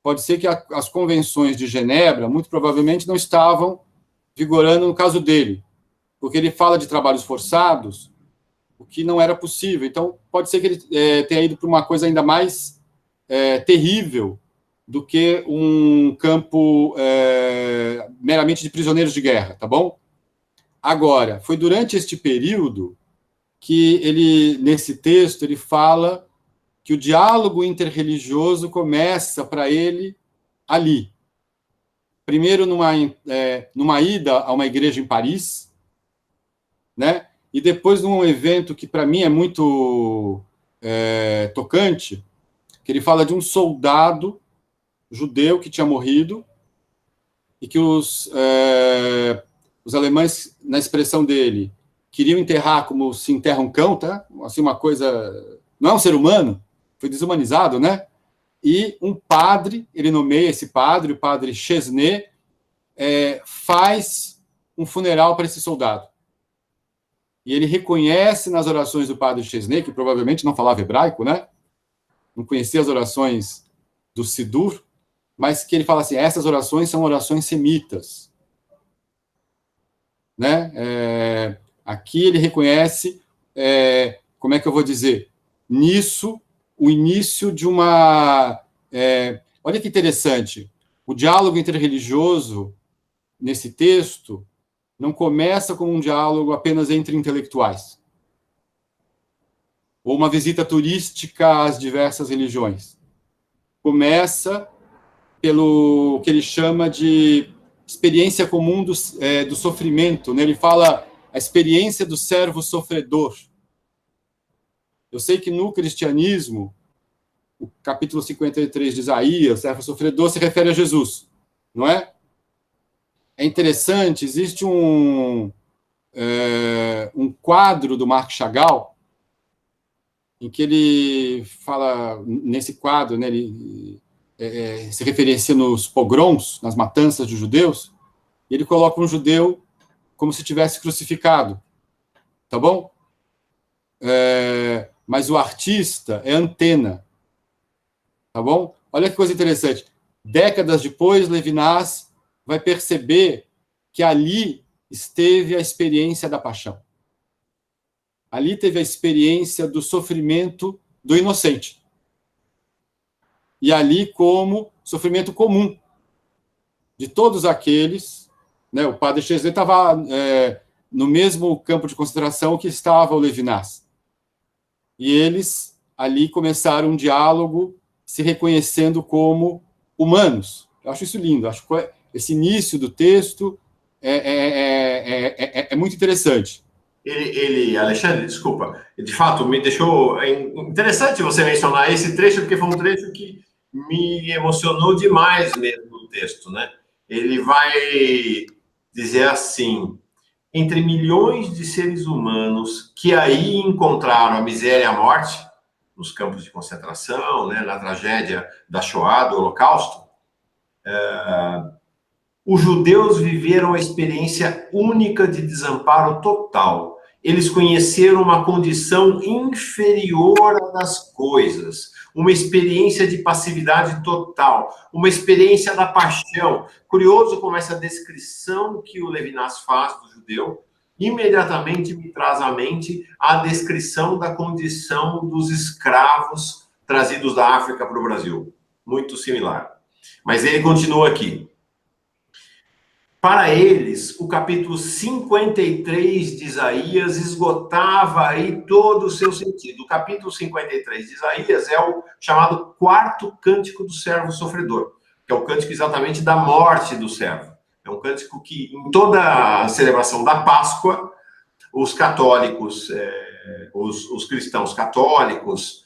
Speaker 1: pode ser que as convenções de Genebra, muito provavelmente, não estavam vigorando no caso dele, porque ele fala de trabalhos forçados, o que não era possível. Então, pode ser que ele tenha ido para uma coisa ainda mais terrível do que um campo meramente de prisioneiros de guerra, tá bom? Agora, foi durante este período que ele, nesse texto, ele fala que o diálogo interreligioso começa para ele ali. Primeiro numa ida a uma igreja em Paris, né? E depois num evento que para mim é muito tocante, que ele fala de um soldado judeu que tinha morrido e que os alemães, na expressão dele, queriam enterrar como se enterra um cão, tá? Assim, uma coisa... Não é um ser humano, foi desumanizado, né? e um padre, ele nomeia esse padre, o padre Chesney, faz um funeral para esse soldado. E ele reconhece nas orações do padre Chesney, que provavelmente não falava hebraico, né? Não conhecia as orações do Sidur, mas que ele fala assim, essas orações são orações semitas. Né? Aqui ele reconhece, como é que eu vou dizer, nisso, o início de uma... olha que interessante, o diálogo interreligioso, nesse texto, não começa como um diálogo apenas entre intelectuais, ou uma visita turística às diversas religiões. Começa pelo que ele chama de experiência comum do sofrimento, né? Ele fala a experiência do servo sofredor. Eu sei que no cristianismo, o capítulo 53 de Isaías, servo sofredor, se refere a Jesus, não é? É interessante, existe um quadro do Marc Chagall, em que ele fala, nesse quadro, né, ele se referencia nos pogroms, nas matanças de judeus, e ele coloca um judeu como se tivesse crucificado, tá bom? Mas o artista é Antena, tá bom? Olha que coisa interessante. Décadas depois, Levinas vai perceber que ali esteve a experiência da paixão. Ali teve a experiência do sofrimento do inocente. E ali como sofrimento comum de todos aqueles, né? O padre Chesney estava no mesmo campo de consideração que estava o Levinas. E eles ali começaram um diálogo se reconhecendo como humanos. Eu acho isso lindo. Acho que esse início do texto é muito interessante.
Speaker 2: Alexandre, desculpa, de fato, me deixou interessante você mencionar esse trecho, porque foi um trecho que me emocionou demais mesmo no texto, né? Ele vai dizer assim, entre milhões de seres humanos que aí encontraram a miséria e a morte, nos campos de concentração, né, na tragédia da Shoah, do Holocausto, os judeus viveram a experiência única de desamparo total. Eles conheceram uma condição inferior à das coisas, uma experiência de passividade total, uma experiência da paixão. Curioso como essa descrição que o Levinas faz do judeu, imediatamente me traz à mente a descrição da condição dos escravos trazidos da África para o Brasil. Muito similar. Mas ele continua aqui. Para eles, o capítulo 53 de Isaías esgotava aí todo o seu sentido. O capítulo 53 de Isaías é o chamado quarto cântico do servo sofredor, que é o cântico exatamente da morte do servo. É um cântico que, em toda a celebração da Páscoa, os católicos, os cristãos católicos,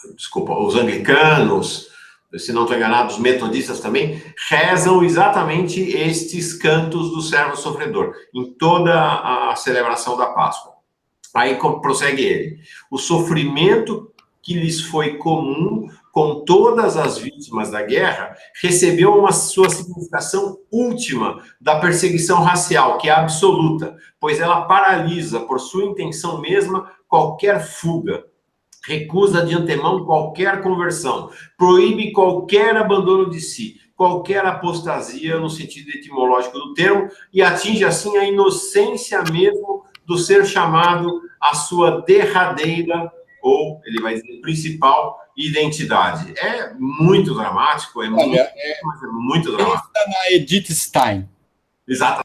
Speaker 2: os anglicanos, se não estou enganado, os metodistas também, rezam exatamente estes cantos do servo sofredor, em toda a celebração da Páscoa. Aí prossegue ele. O sofrimento que lhes foi comum com todas as vítimas da guerra recebeu uma sua significação última da perseguição racial, que é absoluta, pois ela paralisa, por sua intenção mesma, qualquer fuga. Recusa de antemão qualquer conversão, proíbe qualquer abandono de si, qualquer apostasia no sentido etimológico do termo e atinge assim a inocência mesmo do ser chamado à sua derradeira, ou ele vai dizer principal, identidade. É muito dramático, mas é muito dramático.
Speaker 1: Pensa na Edith Stein.
Speaker 2: Exato.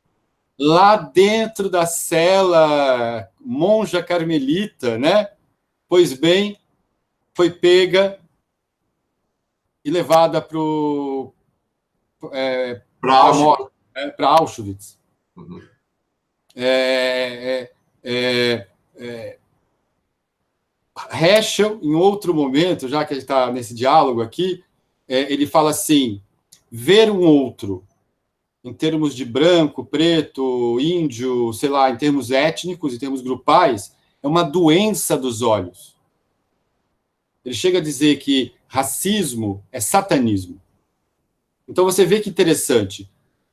Speaker 1: Lá dentro da cela, monja carmelita, né? Pois bem, foi pega e levada para Auschwitz.
Speaker 2: Uhum.
Speaker 1: Heschel, em outro momento, já que a gente está nesse diálogo aqui, ele fala assim, ver um outro, em termos de branco, preto, índio, sei lá, em termos étnicos, em termos grupais, é uma doença dos olhos. Ele chega a dizer que racismo é satanismo. Então você vê que interessante.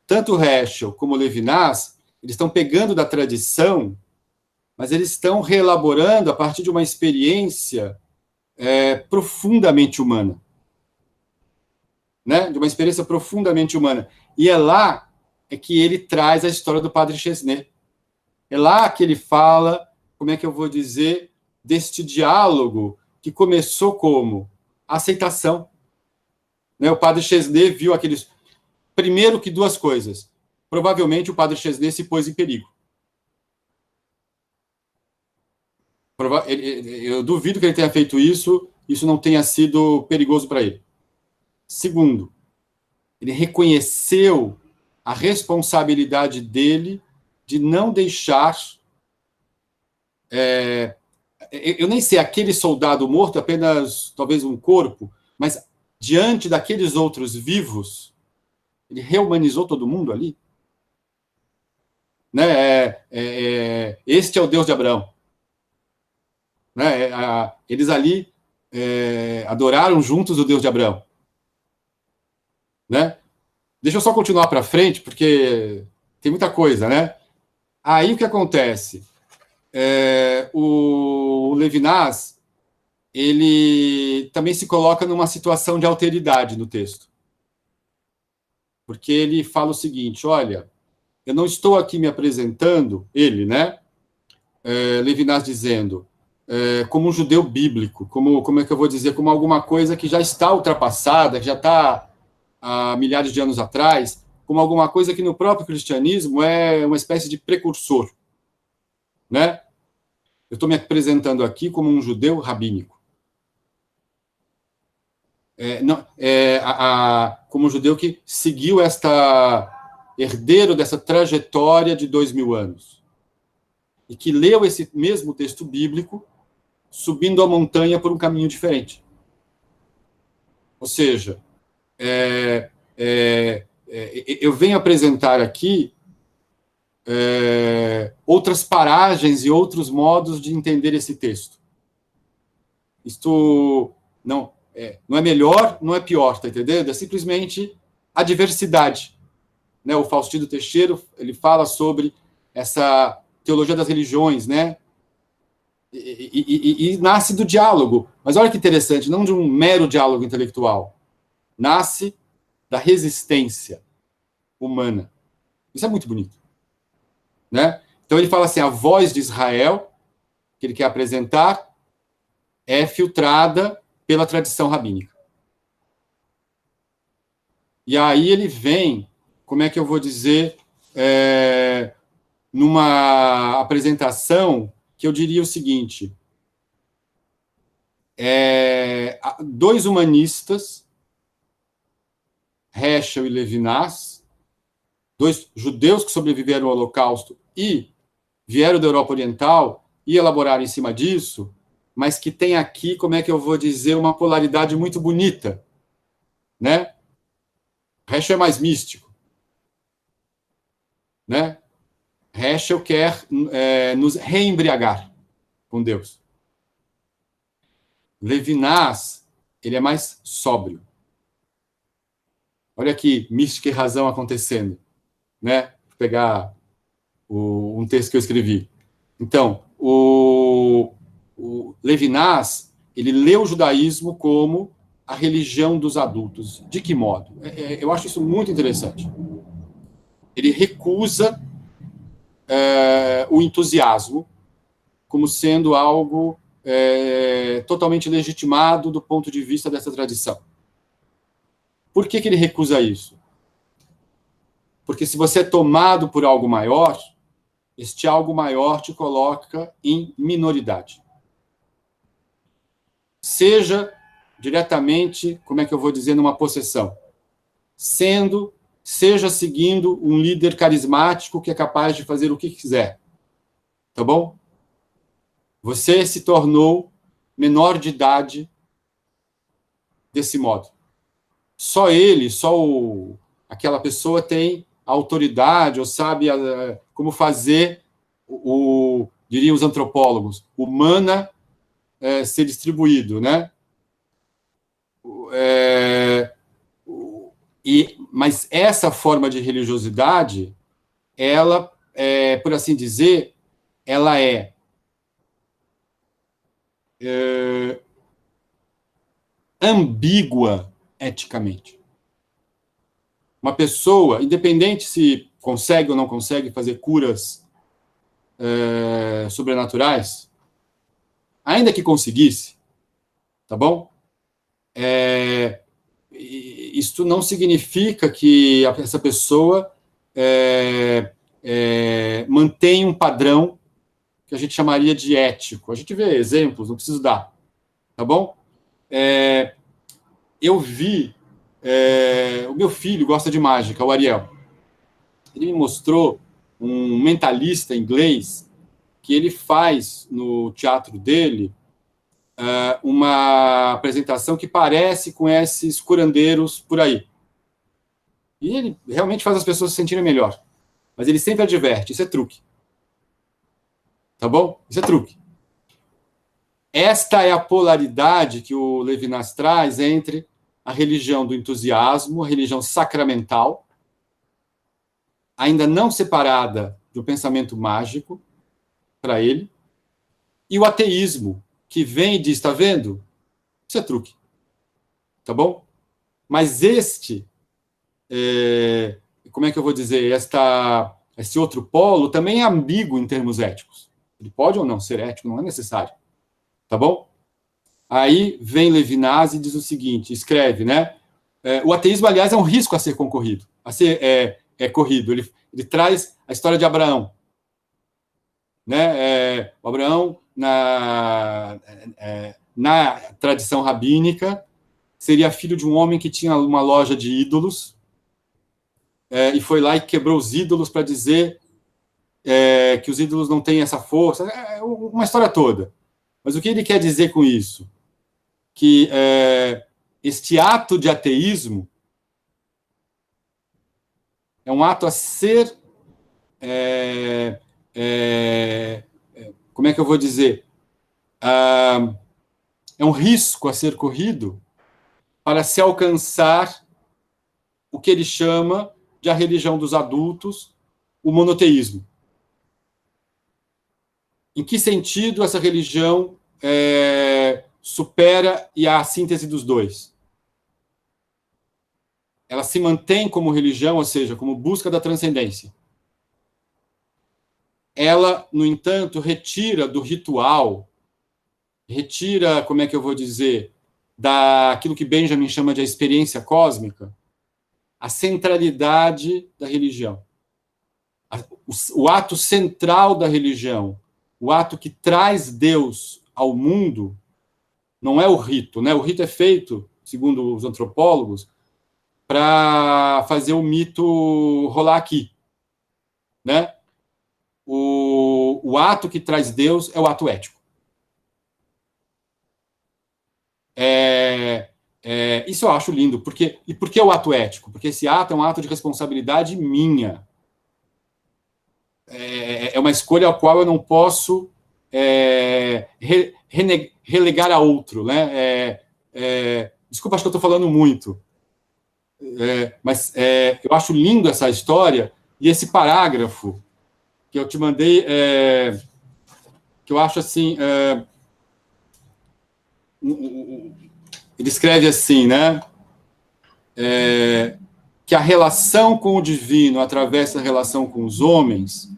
Speaker 1: Tanto Heschel como Levinas, eles estão pegando da tradição, mas eles estão reelaborando a partir de uma experiência profundamente humana. Né? De uma experiência profundamente humana. E é lá que ele traz a história do Padre Chesney. É lá que ele fala, como é que eu vou dizer, deste diálogo que começou como aceitação. Né? O Padre Chesney viu aqueles... Primeiro que duas coisas. Provavelmente o Padre Chesney se pôs em perigo. Eu duvido que ele tenha feito isso não tenha sido perigoso para ele. Segundo, ele reconheceu a responsabilidade dele de não deixar... eu nem sei, aquele soldado morto, apenas talvez um corpo, mas diante daqueles outros vivos, ele reumanizou todo mundo ali. Né? Este é o Deus de Abraão. Né? Eles ali adoraram juntos o Deus de Abraão. Né? Deixa eu só continuar para frente, porque tem muita coisa, né? Aí o que acontece? O Levinas, ele também se coloca numa situação de alteridade no texto. Porque ele fala o seguinte, olha, eu não estou aqui me apresentando, ele, né? Levinas dizendo, como um judeu bíblico, como é que eu vou dizer, como alguma coisa que já está ultrapassada, que já está há milhares de anos atrás, como alguma coisa que no próprio cristianismo é uma espécie de precursor. Né? Eu estou me apresentando aqui como um judeu rabínico. Como um judeu que seguiu herdeiro dessa trajetória de 2000 anos. E que leu esse mesmo texto bíblico subindo a montanha por um caminho diferente. Ou seja, eu venho apresentar aqui outras paragens e outros modos de entender esse texto. Isto não é melhor, não é pior, tá entendendo? É simplesmente a diversidade. Né? O Faustino Teixeira, ele fala sobre essa teologia das religiões, né? E nasce do diálogo. Mas olha que interessante, não de um mero diálogo intelectual. Nasce da resistência humana. Isso é muito bonito. Né? Então ele fala assim, a voz de Israel, que ele quer apresentar, é filtrada pela tradição rabínica. E aí ele vem, como é que eu vou dizer, numa apresentação que eu diria o seguinte, dois humanistas, Heschel e Levinas, dois judeus que sobreviveram ao Holocausto e vieram da Europa Oriental e elaboraram em cima disso, mas que tem aqui, como é que eu vou dizer, uma polaridade muito bonita, né? Heschel é mais místico, né? Heschel quer nos reembriagar com Deus. Levinas, ele é mais sóbrio. Olha aqui, mística e razão acontecendo, né? Vou pegar um texto que eu escrevi. Então, o Levinas, ele lê o judaísmo como a religião dos adultos. De que modo? Eu acho isso muito interessante. Ele recusa o entusiasmo como sendo algo totalmente legitimado do ponto de vista dessa tradição. Por que ele recusa isso? Porque se você é tomado por algo maior, este algo maior te coloca em minoridade. Seja diretamente, como é que eu vou dizer, numa possessão. Seja seguindo um líder carismático que é capaz de fazer o que quiser. Tá bom? Você se tornou menor de idade desse modo. Só aquela pessoa tem a autoridade ou sabe como fazer, diriam os antropólogos, humana ser distribuído, né? Mas essa forma de religiosidade, ela, por assim dizer, ela é ambígua eticamente. Uma pessoa, independente se consegue ou não consegue fazer curas sobrenaturais, ainda que conseguisse, tá bom? Isto não significa que essa pessoa mantém um padrão que a gente chamaria de ético. A gente vê exemplos, não preciso dar, tá bom? Eu vi, o meu filho gosta de mágica, o Ariel. Ele me mostrou um mentalista inglês que ele faz no teatro dele uma apresentação que parece com esses curandeiros por aí. E ele realmente faz as pessoas se sentirem melhor. Mas ele sempre adverte, isso é truque. Tá bom? Isso é truque. Esta é a polaridade que o Levinas traz entre a religião do entusiasmo, a religião sacramental, ainda não separada do pensamento mágico, para ele, e o ateísmo, que vem e diz, está vendo? Isso é truque. Tá bom? Mas como é que eu vou dizer? Esse outro polo também é ambíguo em termos éticos. Ele pode ou não ser ético, não é necessário. Tá bom? Aí vem Levinas e diz o seguinte, escreve, né? O ateísmo, aliás, é um risco a ser concorrido, a ser corrido. Ele traz a história de Abraão. Né? O Abraão, na tradição rabínica, seria filho de um homem que tinha uma loja de ídolos, e foi lá e quebrou os ídolos para dizer que os ídolos não têm essa força, uma história toda. Mas o que ele quer dizer com isso? Que este ato de ateísmo é um ato a ser, como é que eu vou dizer? É um risco a ser corrido para se alcançar o que ele chama de a religião dos adultos, o monoteísmo. Em que sentido essa religião supera e há a síntese dos dois? Ela se mantém como religião, ou seja, como busca da transcendência. Ela, no entanto, retira do ritual, retira, como é que eu vou dizer, daquilo que Benjamin chama de a experiência cósmica, a centralidade da religião. O ato central da religião, o ato que traz Deus ao mundo, não é o rito, né? O rito é feito, segundo os antropólogos, para fazer o mito rolar aqui, né? O ato que traz Deus é o ato ético. Isso eu acho lindo. E por que o ato ético? Porque esse ato é um ato de responsabilidade minha. É uma escolha ao qual eu não posso relegar a outro. Né? Desculpa, acho que eu estou falando muito. Mas eu acho lindo essa história e esse parágrafo que eu te mandei, que eu acho assim... ele escreve assim, né? Que a relação com o divino atravessa a relação com os homens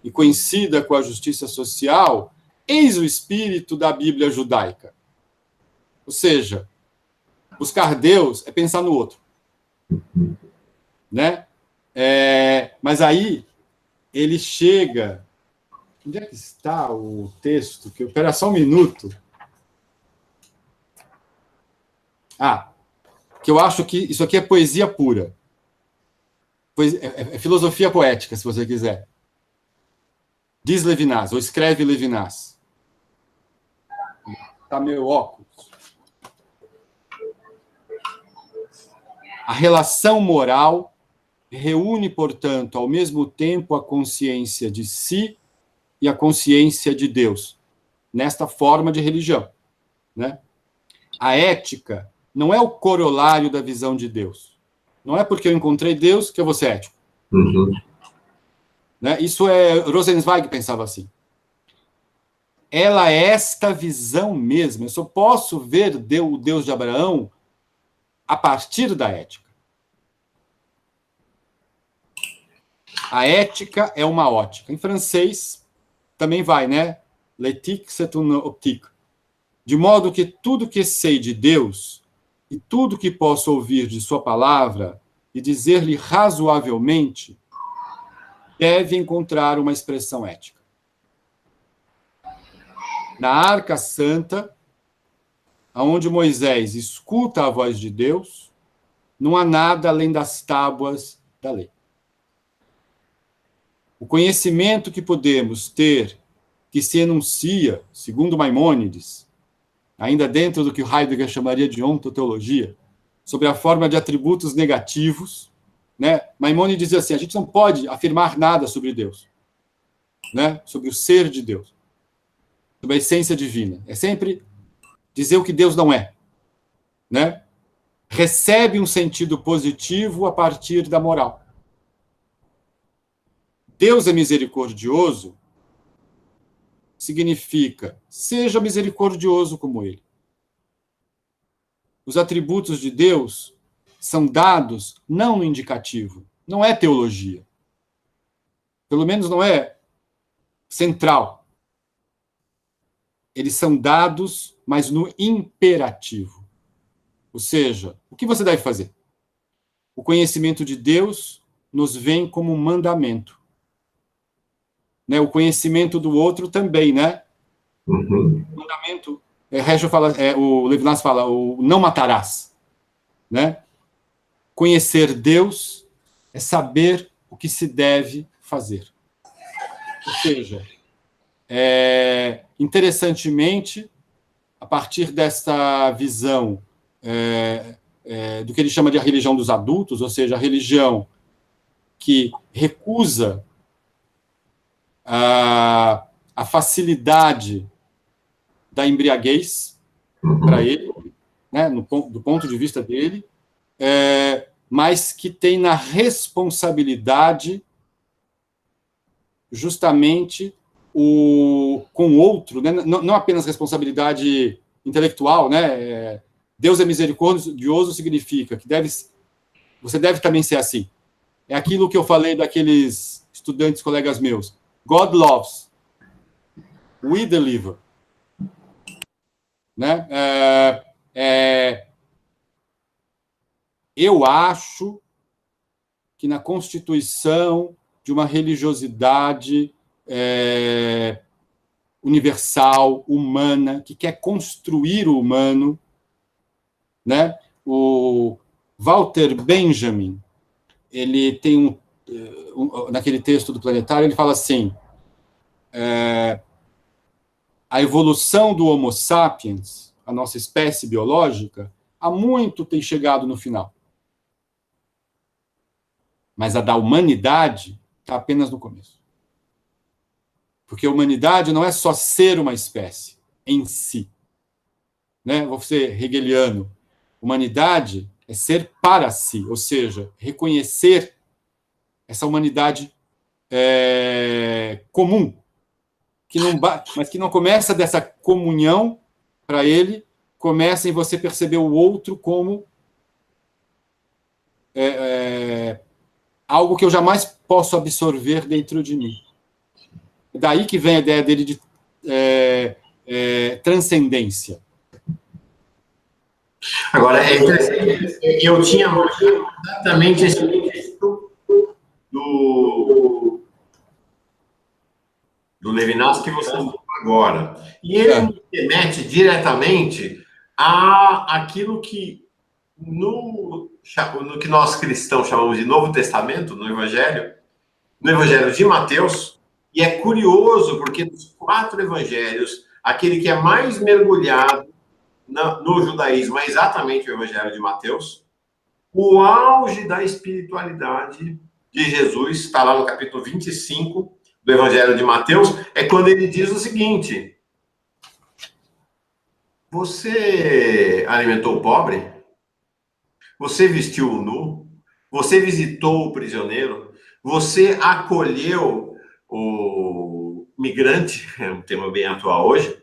Speaker 1: e coincida com a justiça social, eis o espírito da Bíblia judaica. Ou seja, buscar Deus é pensar no outro. Né? Mas aí ele chega... Onde é que está o texto? Espera só um minuto. Que eu acho que isso aqui é poesia pura. É filosofia poética, se você quiser. Diz Levinas, ou escreve Levinas. Está meu óculos. A relação moral reúne, portanto, ao mesmo tempo a consciência de si e a consciência de Deus, nesta forma de religião. Né? A ética não é o corolário da visão de Deus. Não é porque eu encontrei Deus que eu vou ser ético.
Speaker 2: Uhum.
Speaker 1: Né? Isso Rosenzweig pensava assim. Ela é esta visão mesmo. Eu só posso ver o Deus de Abraão a partir da ética. A ética é uma ótica. Em francês também vai, né? L'éthique, c'est une optique. De modo que tudo que sei de Deus e tudo que posso ouvir de sua palavra e dizer-lhe razoavelmente deve encontrar uma expressão ética. Na Arca Santa, onde Moisés escuta a voz de Deus, não há nada além das tábuas da lei. O conhecimento que podemos ter, que se enuncia, segundo Maimônides, ainda dentro do que Heidegger chamaria de ontoteologia, sobre a forma de atributos negativos, né? Maimônides dizia assim, a gente não pode afirmar nada sobre Deus, né? Sobre o ser de Deus, sobre a essência divina. É sempre dizer o que Deus não é, né? Recebe um sentido positivo a partir da moral. Deus é misericordioso significa, seja misericordioso como ele. Os atributos de Deus são dados não no indicativo, não é teologia. Pelo menos não é central. Eles são dados, mas no imperativo. Ou seja, o que você deve fazer? O conhecimento de Deus nos vem como um mandamento. Né? O conhecimento do outro também, né?
Speaker 2: Uhum.
Speaker 1: O mandamento, Heschel fala, o Levinas fala, o não matarás. Né? Conhecer Deus é saber o que se deve fazer. Ou seja, interessantemente, a partir desta visão do que ele chama de a religião dos adultos, ou seja, a religião que recusa a facilidade da embriaguez para ele, né, do ponto de vista dele, mas que tem na responsabilidade justamente com o outro, né, não apenas responsabilidade intelectual, né, Deus é misericordioso significa que você deve também ser assim. É aquilo que eu falei daqueles estudantes, colegas meus. God loves. We deliver. Né? Eu acho que na constituição de uma religiosidade universal, humana, que quer construir o humano, né? O Walter Benjamin, ele tem naquele texto do Planetário, ele fala assim, a evolução do Homo sapiens, a nossa espécie biológica, há muito tem chegado no final. Mas a da humanidade está apenas no começo. Porque a humanidade não é só ser uma espécie em si. Né? Vou ser hegeliano. Humanidade é ser para si, ou seja, reconhecer essa humanidade comum, mas que não começa dessa comunhão para ele, começa em você perceber o outro como algo que eu jamais posso absorver dentro de mim. É daí que vem a ideia dele de transcendência.
Speaker 2: Agora, eu tinha exatamente esse texto do Levinas que você falou agora. E ele me remete diretamente àquilo que no que nós cristãos chamamos de Novo Testamento, no Evangelho de Mateus, e é curioso porque dos 4 evangelhos, aquele que é mais mergulhado no judaísmo é exatamente o Evangelho de Mateus. O auge da espiritualidade de Jesus está lá no capítulo 25 do Evangelho de Mateus, é quando ele diz o seguinte: você alimentou o pobre? Você vestiu o nu? Você visitou o prisioneiro? Você acolheu o migrante? É um tema bem atual hoje.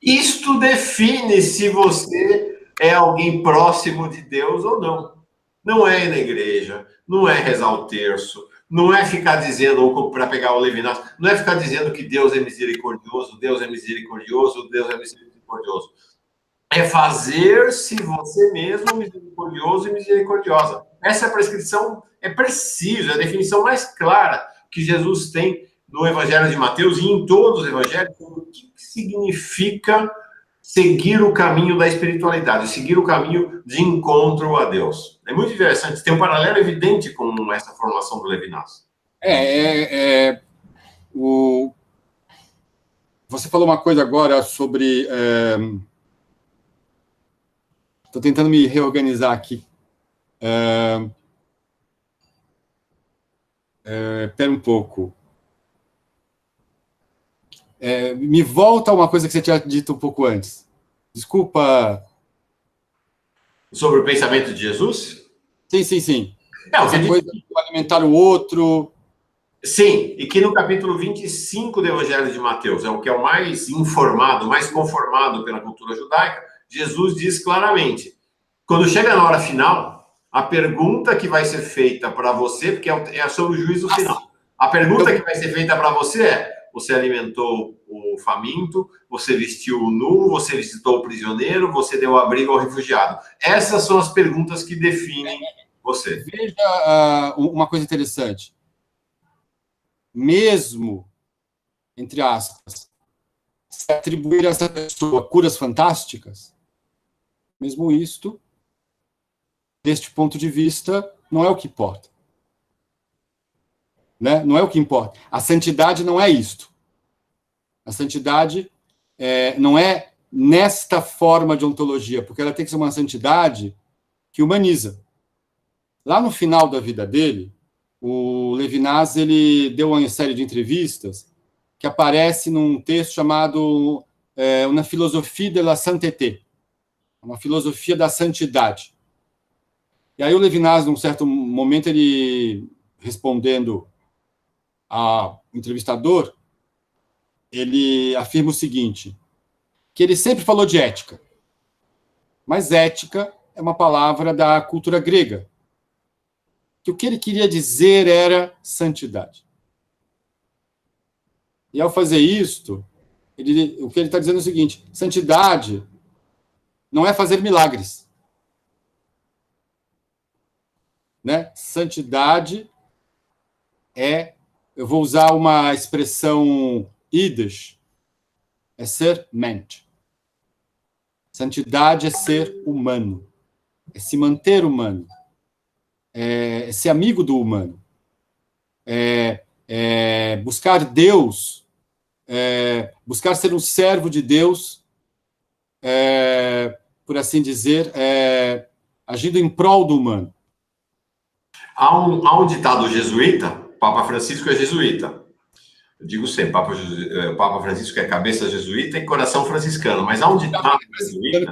Speaker 2: Isto define se você é alguém próximo de Deus ou não. Não é ir na igreja, não é rezar o terço, não é ficar dizendo, para pegar o Levinas, não é ficar dizendo que Deus é misericordioso, Deus é misericordioso, Deus é misericordioso. É fazer-se você mesmo misericordioso e misericordiosa. Essa é a prescrição, é preciso, é a definição mais clara que Jesus tem no Evangelho de Mateus e em todos os evangelhos, o que significa seguir o caminho da espiritualidade, seguir o caminho de encontro a Deus. É muito interessante, tem um paralelo evidente com essa formação do Levinas.
Speaker 1: Você falou uma coisa agora sobre... Estou tentando me reorganizar aqui. Espera um pouco. Me volta a uma coisa que você tinha dito um pouco antes. Desculpa.
Speaker 2: Sobre o pensamento de Jesus?
Speaker 1: Sim. Essa coisa de alimentar o outro.
Speaker 2: Sim, e que no capítulo 25 do Evangelho de Mateus, é o que é o mais informado, mais conformado pela cultura judaica, Jesus diz claramente, quando chega na hora final, a pergunta que vai ser feita para você, porque é sobre o juízo final, a pergunta que vai ser feita para você é, você alimentou o faminto, você vestiu o nu, você visitou o prisioneiro, você deu abrigo ao refugiado. Essas são as perguntas que definem você.
Speaker 1: Veja uma coisa interessante. Mesmo, entre aspas, se atribuir a essa pessoa curas fantásticas, mesmo isto, deste ponto de vista, não é o que importa. Né? Não é o que importa. A santidade não é isto. A santidade não é nesta forma de ontologia, porque ela tem que ser uma santidade que humaniza. Lá no final da vida dele, o Levinas ele deu uma série de entrevistas que aparece num texto chamado Una philosophie de la sainteté, uma filosofia da santidade. E aí o Levinas, num certo momento, ele respondendo ao entrevistador, ele afirma o seguinte, que ele sempre falou de ética, mas ética é uma palavra da cultura grega, que o que ele queria dizer era santidade. E ao fazer isto, o que ele está dizendo é o seguinte, santidade não é fazer milagres. Né? Santidade eu vou usar uma expressão Yiddish, é ser mente. Santidade é ser humano, é se manter humano, é ser amigo do humano, buscar Deus, buscar ser um servo de Deus, por assim dizer, agindo em prol do humano.
Speaker 2: Há um ditado jesuíta, Papa Francisco é jesuíta. Eu digo sempre, Papa Francisco é cabeça jesuíta e coração franciscano, mas há um ditado jesuíta...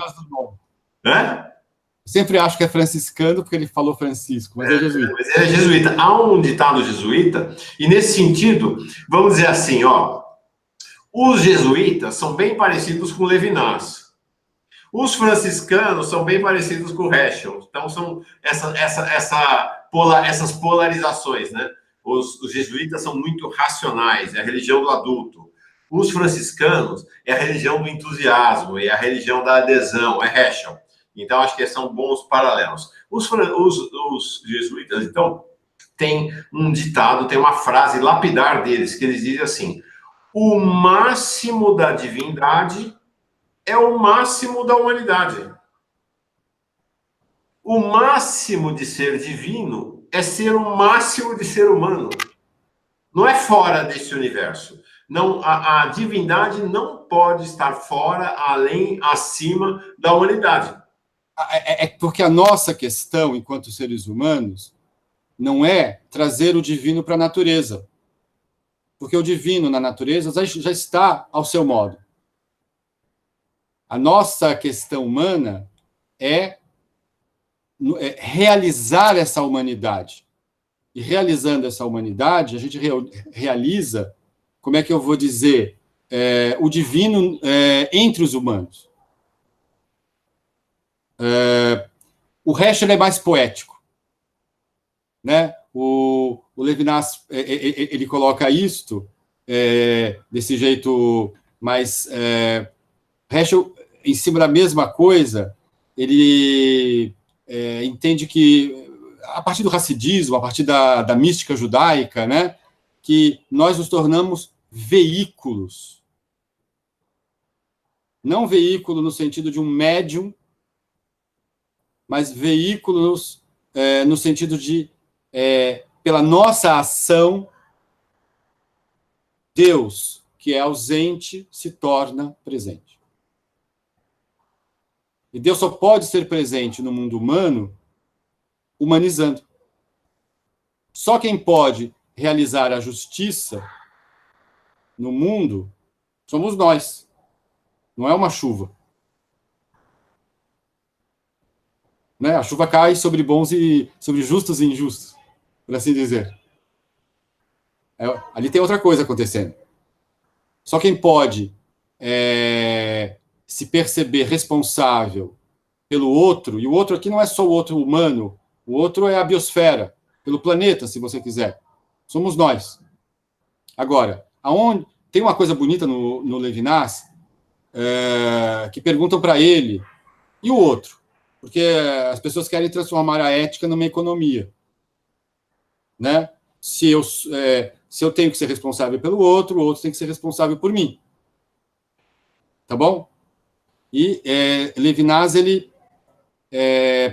Speaker 1: Sempre acho que é franciscano porque ele falou Francisco, mas é jesuíta.
Speaker 2: Mas ele é jesuíta. Há um ditado jesuíta, e nesse sentido, vamos dizer assim, os jesuítas são bem parecidos com Levinas. Os franciscanos são bem parecidos com Heschel. Então, são essas polarizações, né? Os jesuítas são muito racionais, é a religião do adulto. Os franciscanos é a religião do entusiasmo, é a religião da adesão, é Heschel. Então, acho que são bons paralelos. Os jesuítas, então, tem um ditado, tem uma frase lapidar deles, que eles dizem assim, o máximo da divindade é o máximo da humanidade. O máximo de ser divino é ser o máximo de ser humano. Não é fora desse universo. Não, a divindade não pode estar fora, além, acima da humanidade.
Speaker 1: É porque a nossa questão, enquanto seres humanos, não é trazer o divino para a natureza. Porque o divino na natureza já está ao seu modo. A nossa questão humana é realizar essa humanidade. E realizando essa humanidade, a gente realiza, como é que eu vou dizer, o divino entre os humanos. O Heschel é mais poético, né? O Levinas, ele coloca isto desse jeito mais... Heschel, em cima da mesma coisa, ele entende que, a partir do racidismo, a partir da mística judaica, né, que nós nos tornamos veículos. Não veículo no sentido de um médium, mas veículos no sentido de, pela nossa ação, Deus, que é ausente, se torna presente. E Deus só pode ser presente no mundo humano humanizando. Só quem pode realizar a justiça no mundo somos nós. Não é uma chuva. Né? A chuva cai sobre bons e sobre justos e injustos, por assim dizer. Ali tem outra coisa acontecendo. Só quem pode se perceber responsável pelo outro, e o outro aqui não é só o outro humano, o outro é a biosfera, pelo planeta, se você quiser. Somos nós. Agora, tem uma coisa bonita no Levinas, que perguntam para ele, e o outro? Porque as pessoas querem transformar a ética numa economia. Né? Se eu tenho que ser responsável pelo outro, o outro tem que ser responsável por mim. Tá bom? E Levinas, ele,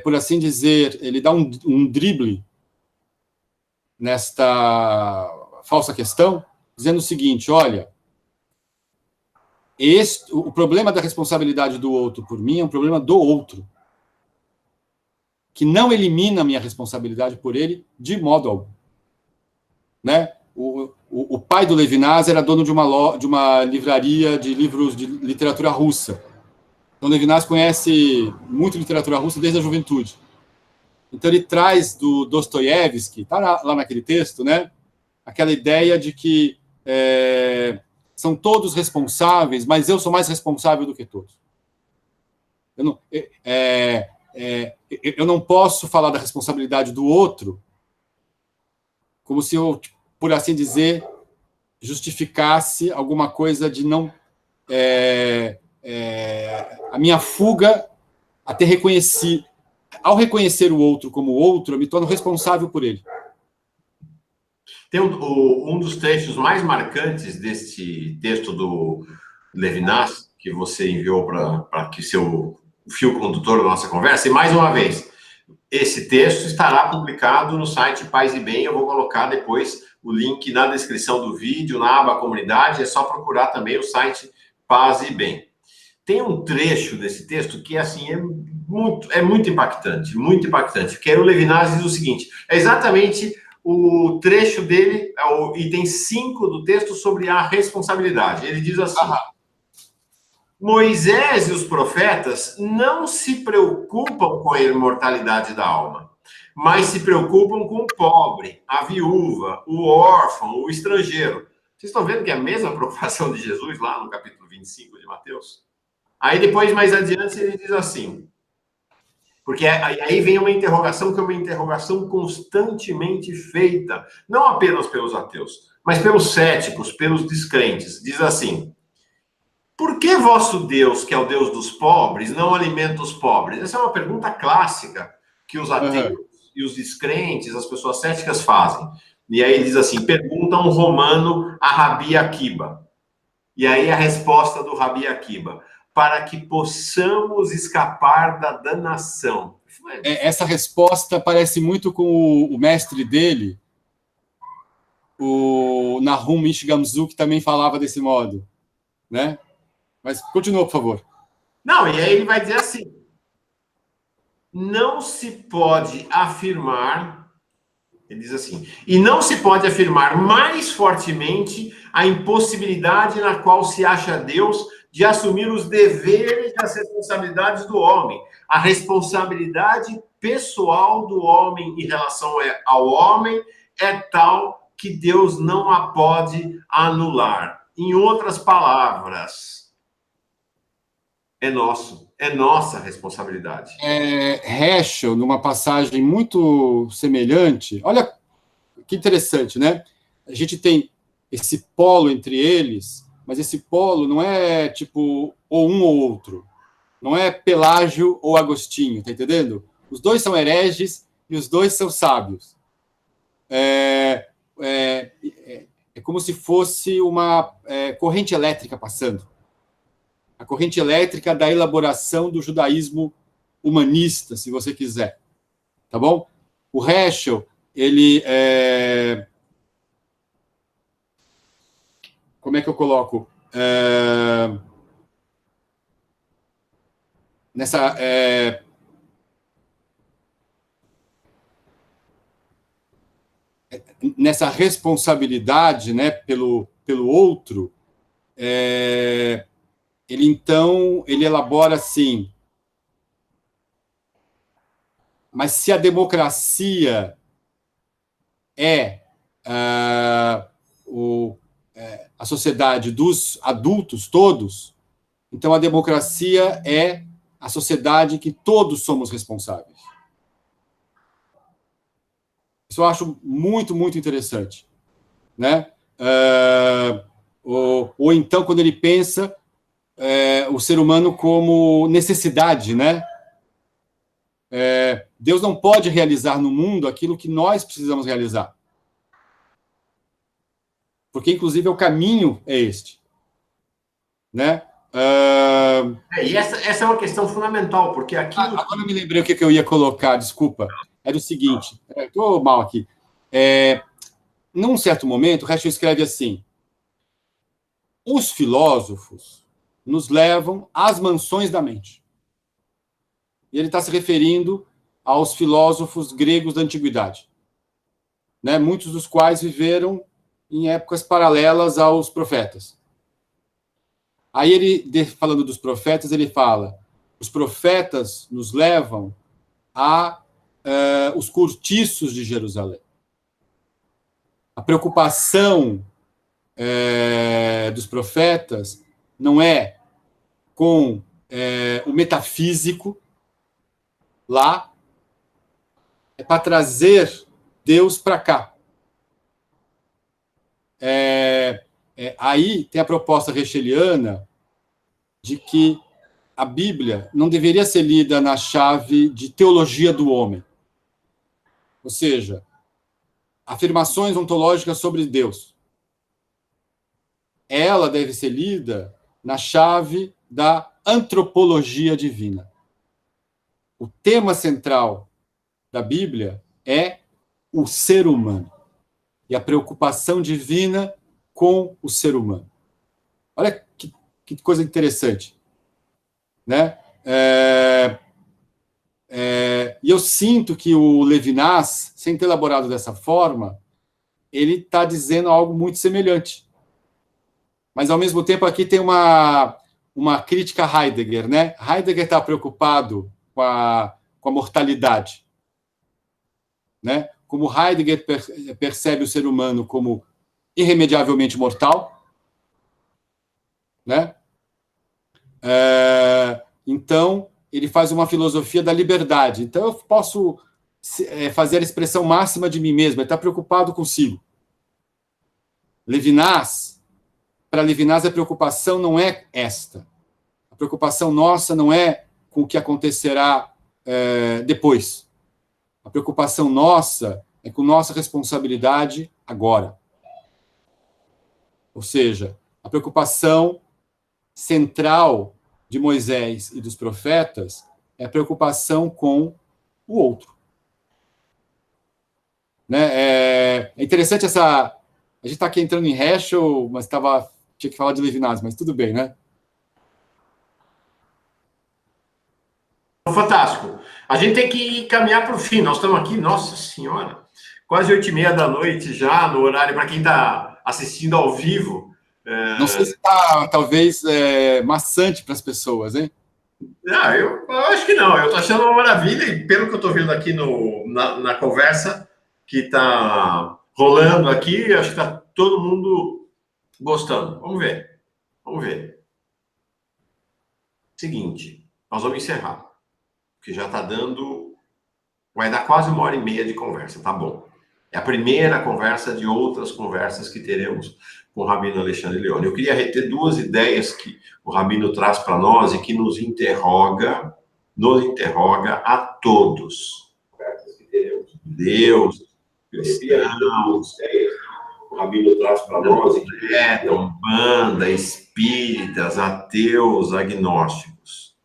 Speaker 1: por assim dizer, ele dá um drible nesta falsa questão, dizendo o seguinte, olha, o problema da responsabilidade do outro por mim é um problema do outro, que não elimina a minha responsabilidade por ele de modo algum. Né? O pai do Levinas era dono de uma livraria de livros de literatura russa. Então, Levinas conhece muito literatura russa desde a juventude. Então, ele traz do Dostoiévski, está lá naquele texto, né? Aquela ideia de que são todos responsáveis, mas eu sou mais responsável do que todos. Eu não posso falar da responsabilidade do outro como se eu, por assim dizer, justificasse alguma coisa de não... a minha fuga a ter reconhecido... Ao reconhecer o outro como outro, eu me torno responsável por ele.
Speaker 2: Tem um dos trechos mais marcantes deste texto do Levinas, que você enviou para que seu fio condutor da nossa conversa, e mais uma vez, esse texto estará publicado no site Paz e Bem, eu vou colocar depois o link na descrição do vídeo, na aba comunidade, é só procurar também o site Paz e Bem. Tem um trecho desse texto que, assim, é muito impactante, que aí o Levinas diz o seguinte, é exatamente o trecho dele, é o item 5 do texto sobre a responsabilidade. Ele diz assim, Moisés e os profetas não se preocupam com a imortalidade da alma, mas se preocupam com o pobre, a viúva, o órfão, o estrangeiro. Vocês estão vendo que é a mesma preocupação de Jesus lá no capítulo 25 de Mateus? Aí depois, mais adiante, ele diz assim, porque aí vem uma interrogação que é uma interrogação constantemente feita, não apenas pelos ateus, mas pelos céticos, pelos descrentes. Diz assim, por que vosso Deus, que é o Deus dos pobres, não alimenta os pobres? Essa é uma pergunta clássica que os ateus e os descrentes, as pessoas céticas fazem. E aí ele diz assim, pergunta um romano a Rabi Akiba. E aí a resposta do Rabi Akiba, para que possamos escapar da danação.
Speaker 1: Essa resposta parece muito com o mestre dele, o Nahum Ishgamzu, que também falava desse modo, né? Mas continua, por favor.
Speaker 2: Não, e aí ele vai dizer assim, não se pode afirmar Ele diz assim: e não se pode afirmar mais fortemente a impossibilidade na qual se acha Deus de assumir os deveres e as responsabilidades do homem. A responsabilidade pessoal do homem em relação ao homem é tal que Deus não a pode anular. Em outras palavras, é nossa responsabilidade.
Speaker 1: Heschel, numa passagem muito semelhante, olha que interessante, né? A gente tem esse polo entre eles, mas esse polo não é tipo ou um ou outro. Não é Pelágio ou Agostinho, tá entendendo? Os dois são hereges e os dois são sábios. É como se fosse uma corrente elétrica passando. A corrente elétrica da elaboração do judaísmo humanista, se você quiser. Tá bom? O Heschel, ele como é que eu coloco? Nessa responsabilidade, né, pelo outro, ele elabora assim: mas se a democracia é a sociedade dos adultos todos, então a democracia é a sociedade que todos somos responsáveis. Isso eu acho muito, muito interessante, né? Ou então, quando ele pensa o ser humano como necessidade, né? Deus não pode realizar no mundo aquilo que nós precisamos realizar. Porque, inclusive, o caminho é este. Né?
Speaker 2: E essa é uma questão fundamental, porque aquilo...
Speaker 1: Agora eu me lembrei o que eu ia colocar, desculpa. Era o seguinte, estou mal aqui. Num certo momento, o Heschel escreve assim: os filósofos nos levam às mansões da mente. E ele está se referindo aos filósofos gregos da antiguidade, né? Muitos dos quais viveram em épocas paralelas aos profetas. Aí ele, falando dos profetas, ele fala: os profetas nos levam a os cortiços de Jerusalém. A preocupação dos profetas não é com o metafísico lá, é para trazer Deus para cá. Aí tem a proposta hegeliana de que a Bíblia não deveria ser lida na chave de teologia do homem. Ou seja, afirmações ontológicas sobre Deus. Ela deve ser lida na chave da antropologia divina. O tema central da Bíblia é o ser humano e a preocupação divina com o ser humano. Olha que coisa interessante, né? E eu sinto que o Levinas, sem ter elaborado dessa forma, ele está dizendo algo muito semelhante. Mas, ao mesmo tempo, aqui tem uma crítica a Heidegger, né? Heidegger está preocupado com a mortalidade, né? Como Heidegger percebe o ser humano como irremediavelmente mortal, né? Então, ele faz uma filosofia da liberdade. Então, eu posso fazer a expressão máxima de mim mesmo. Ele está preocupado consigo. Para Levinas, a preocupação não é esta. A preocupação nossa não é com o que acontecerá depois. A preocupação nossa é com nossa responsabilidade agora. Ou seja, a preocupação central de Moisés e dos profetas é a preocupação com o outro. Né? É interessante essa... A gente está aqui entrando em Heschel, mas tinha que falar de Levinas, mas tudo bem, né?
Speaker 2: Fantástico. A gente tem que caminhar para o fim. Nós estamos aqui, nossa senhora, quase 8h30 da noite já, no horário, para quem está assistindo ao vivo.
Speaker 1: Não sei se está, talvez, maçante para as pessoas, hein?
Speaker 2: Eu acho que não. Eu estou achando uma maravilha e pelo que eu estou vendo aqui na conversa que está rolando aqui, acho que está todo mundo gostando. Vamos ver. Vamos ver. Seguinte, nós vamos encerrar, porque já está dando... Vai dar quase 1h30 de conversa, tá bom. É a primeira conversa de outras conversas que teremos com o Rabino Alexandre Leone. Eu queria reter 2 ideias que o Rabino traz para nós e que nos interroga a todos. Conversas que teremos com Deus, cristãos, o Rabino traz para nós, Umbanda, espíritas, ateus, agnósticos.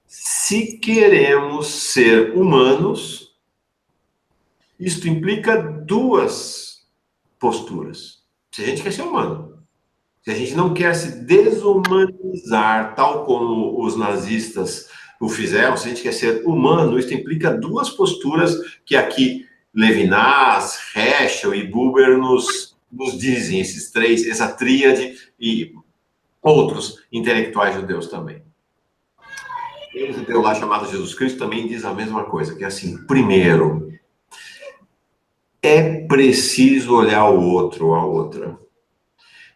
Speaker 2: Se queremos ser humanos, isto implica 2 posturas. Se a gente quer ser humano, se a gente não quer se desumanizar, tal como os nazistas o fizeram, se a gente quer ser humano, isso implica 2 posturas que aqui Levinas, Heschel e Buber nos dizem, esses 3, essa tríade e outros intelectuais judeus também. Tem um judeu lá chamado Jesus Cristo também diz a mesma coisa, que é assim, primeiro, é preciso olhar o outro, a outra.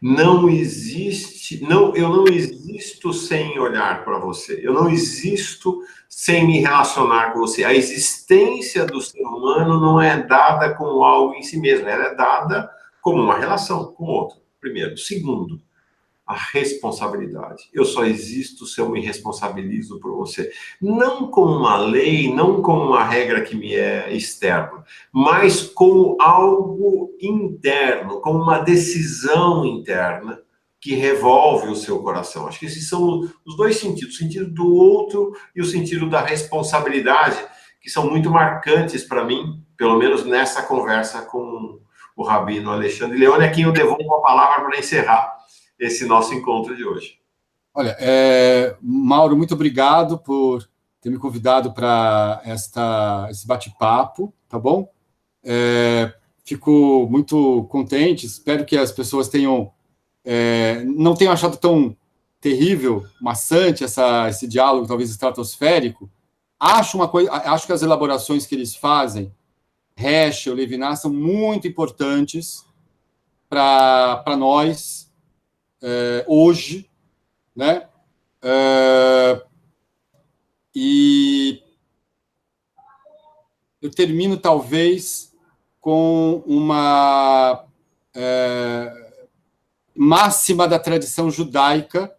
Speaker 2: Não existe, eu não existo sem olhar para você. Eu não existo sem me relacionar com você. A existência do ser humano não é dada como algo em si mesmo, ela é dada como uma relação com o outro. Primeiro. Segundo, a responsabilidade. Eu só existo se eu me responsabilizo por você. Não como uma lei, não como uma regra que me é externa, mas como algo interno, como uma decisão interna que revolve o seu coração. Acho que esses são os 2 sentidos, o sentido do outro e o sentido da responsabilidade, que são muito marcantes para mim, pelo menos nessa conversa com o Rabino Alexandre Leone, a quem eu devolvo a palavra para encerrar esse nosso encontro de hoje.
Speaker 1: Olha, Mauro, muito obrigado por ter me convidado para esse bate-papo, tá bom? Fico muito contente, espero que as pessoas não tenham achado tão terrível, maçante esse diálogo, talvez estratosférico. Acho que as elaborações que eles fazem, Heschel, Levinas, são muito importantes para nós, hoje, né? E eu termino, talvez, com uma máxima da tradição judaica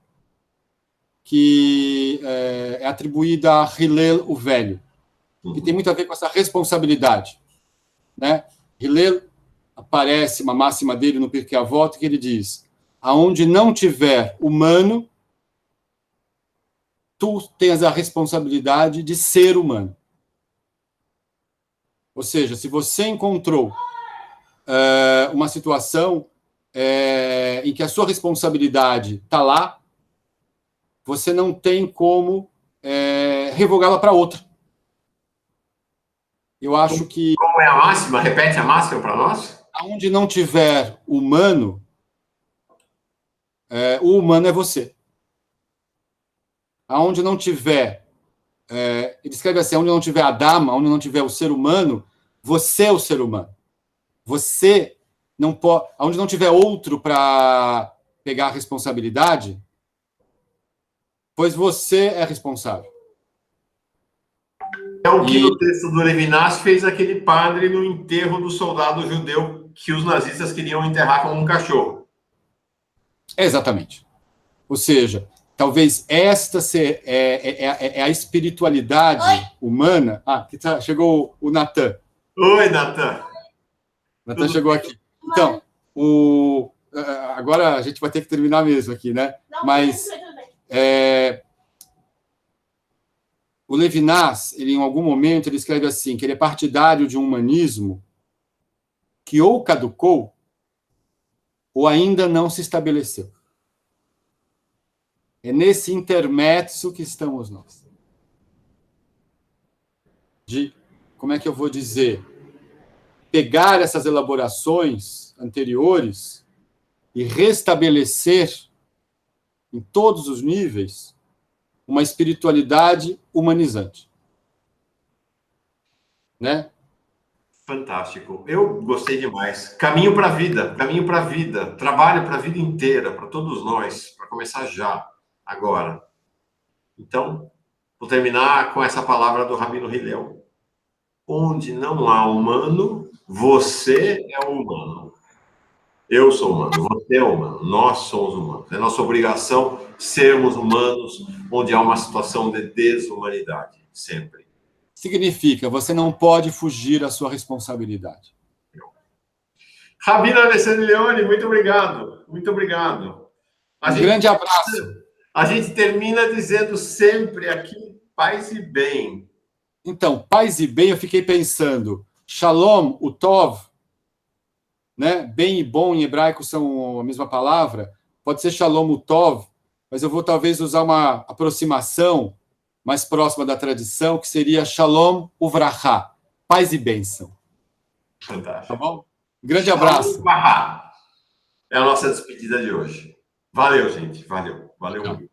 Speaker 1: que é atribuída a Hillel o Velho, que tem muito a ver com essa responsabilidade, né? Hillel, aparece uma máxima dele no Pirkei Avot, que ele diz: aonde não tiver humano, tu tens a responsabilidade de ser humano. Ou seja, se você encontrou uma situação em que a sua responsabilidade está lá, você não tem como revogá-la para outra. Eu acho que...
Speaker 2: Como é a máxima? Repete a máxima para nós.
Speaker 1: Aonde não tiver humano, o humano é você. Aonde não tiver... ele escreve assim, onde não tiver a dama, onde não tiver o ser humano, você é o ser humano. Você não pode... Onde não tiver outro para pegar a responsabilidade, pois você é responsável.
Speaker 2: É o que no texto do Levinas fez aquele padre no enterro do soldado judeu que os nazistas queriam enterrar como um cachorro.
Speaker 1: Exatamente. Ou seja, talvez esta é a espiritualidade humana. Chegou o Natan.
Speaker 2: Oi, Natan.
Speaker 1: Natan chegou aqui. Então, agora a gente vai ter que terminar mesmo aqui, né? Mas o Levinas, em algum momento, ele escreve assim, que ele é partidário de um humanismo que ou caducou ou ainda não se estabeleceu. É nesse intermezzo que estamos nós. Como é que eu vou dizer? pegar essas elaborações anteriores e restabelecer, em todos os níveis, uma espiritualidade humanizante. Né?
Speaker 2: Fantástico. Eu gostei demais. Caminho para a vida, trabalho para a vida inteira, para todos nós, para começar já, agora. Então, vou terminar com essa palavra do Rabino Hillel. Onde não há humano, você é humano. Eu sou humano, você é humano, nós somos humanos. É nossa obrigação sermos humanos onde há uma situação de desumanidade, sempre.
Speaker 1: Significa, você não pode fugir à sua responsabilidade.
Speaker 2: Rabino Alessandro Leone, muito obrigado. Muito obrigado.
Speaker 1: Grande abraço.
Speaker 2: A gente termina dizendo sempre aqui, paz e bem.
Speaker 1: Então, paz e bem, eu fiquei pensando, Shalom, o Tov, né? Bem e bom em hebraico são a mesma palavra, pode ser Shalom, o Tov, mas eu vou talvez usar uma aproximação mais próxima da tradição, que seria Shalom Uvracha, paz e bênção.
Speaker 2: Fantástico.
Speaker 1: Tá bom? Grande abraço.
Speaker 2: É a nossa despedida de hoje. Valeu, gente. Valeu. Valeu.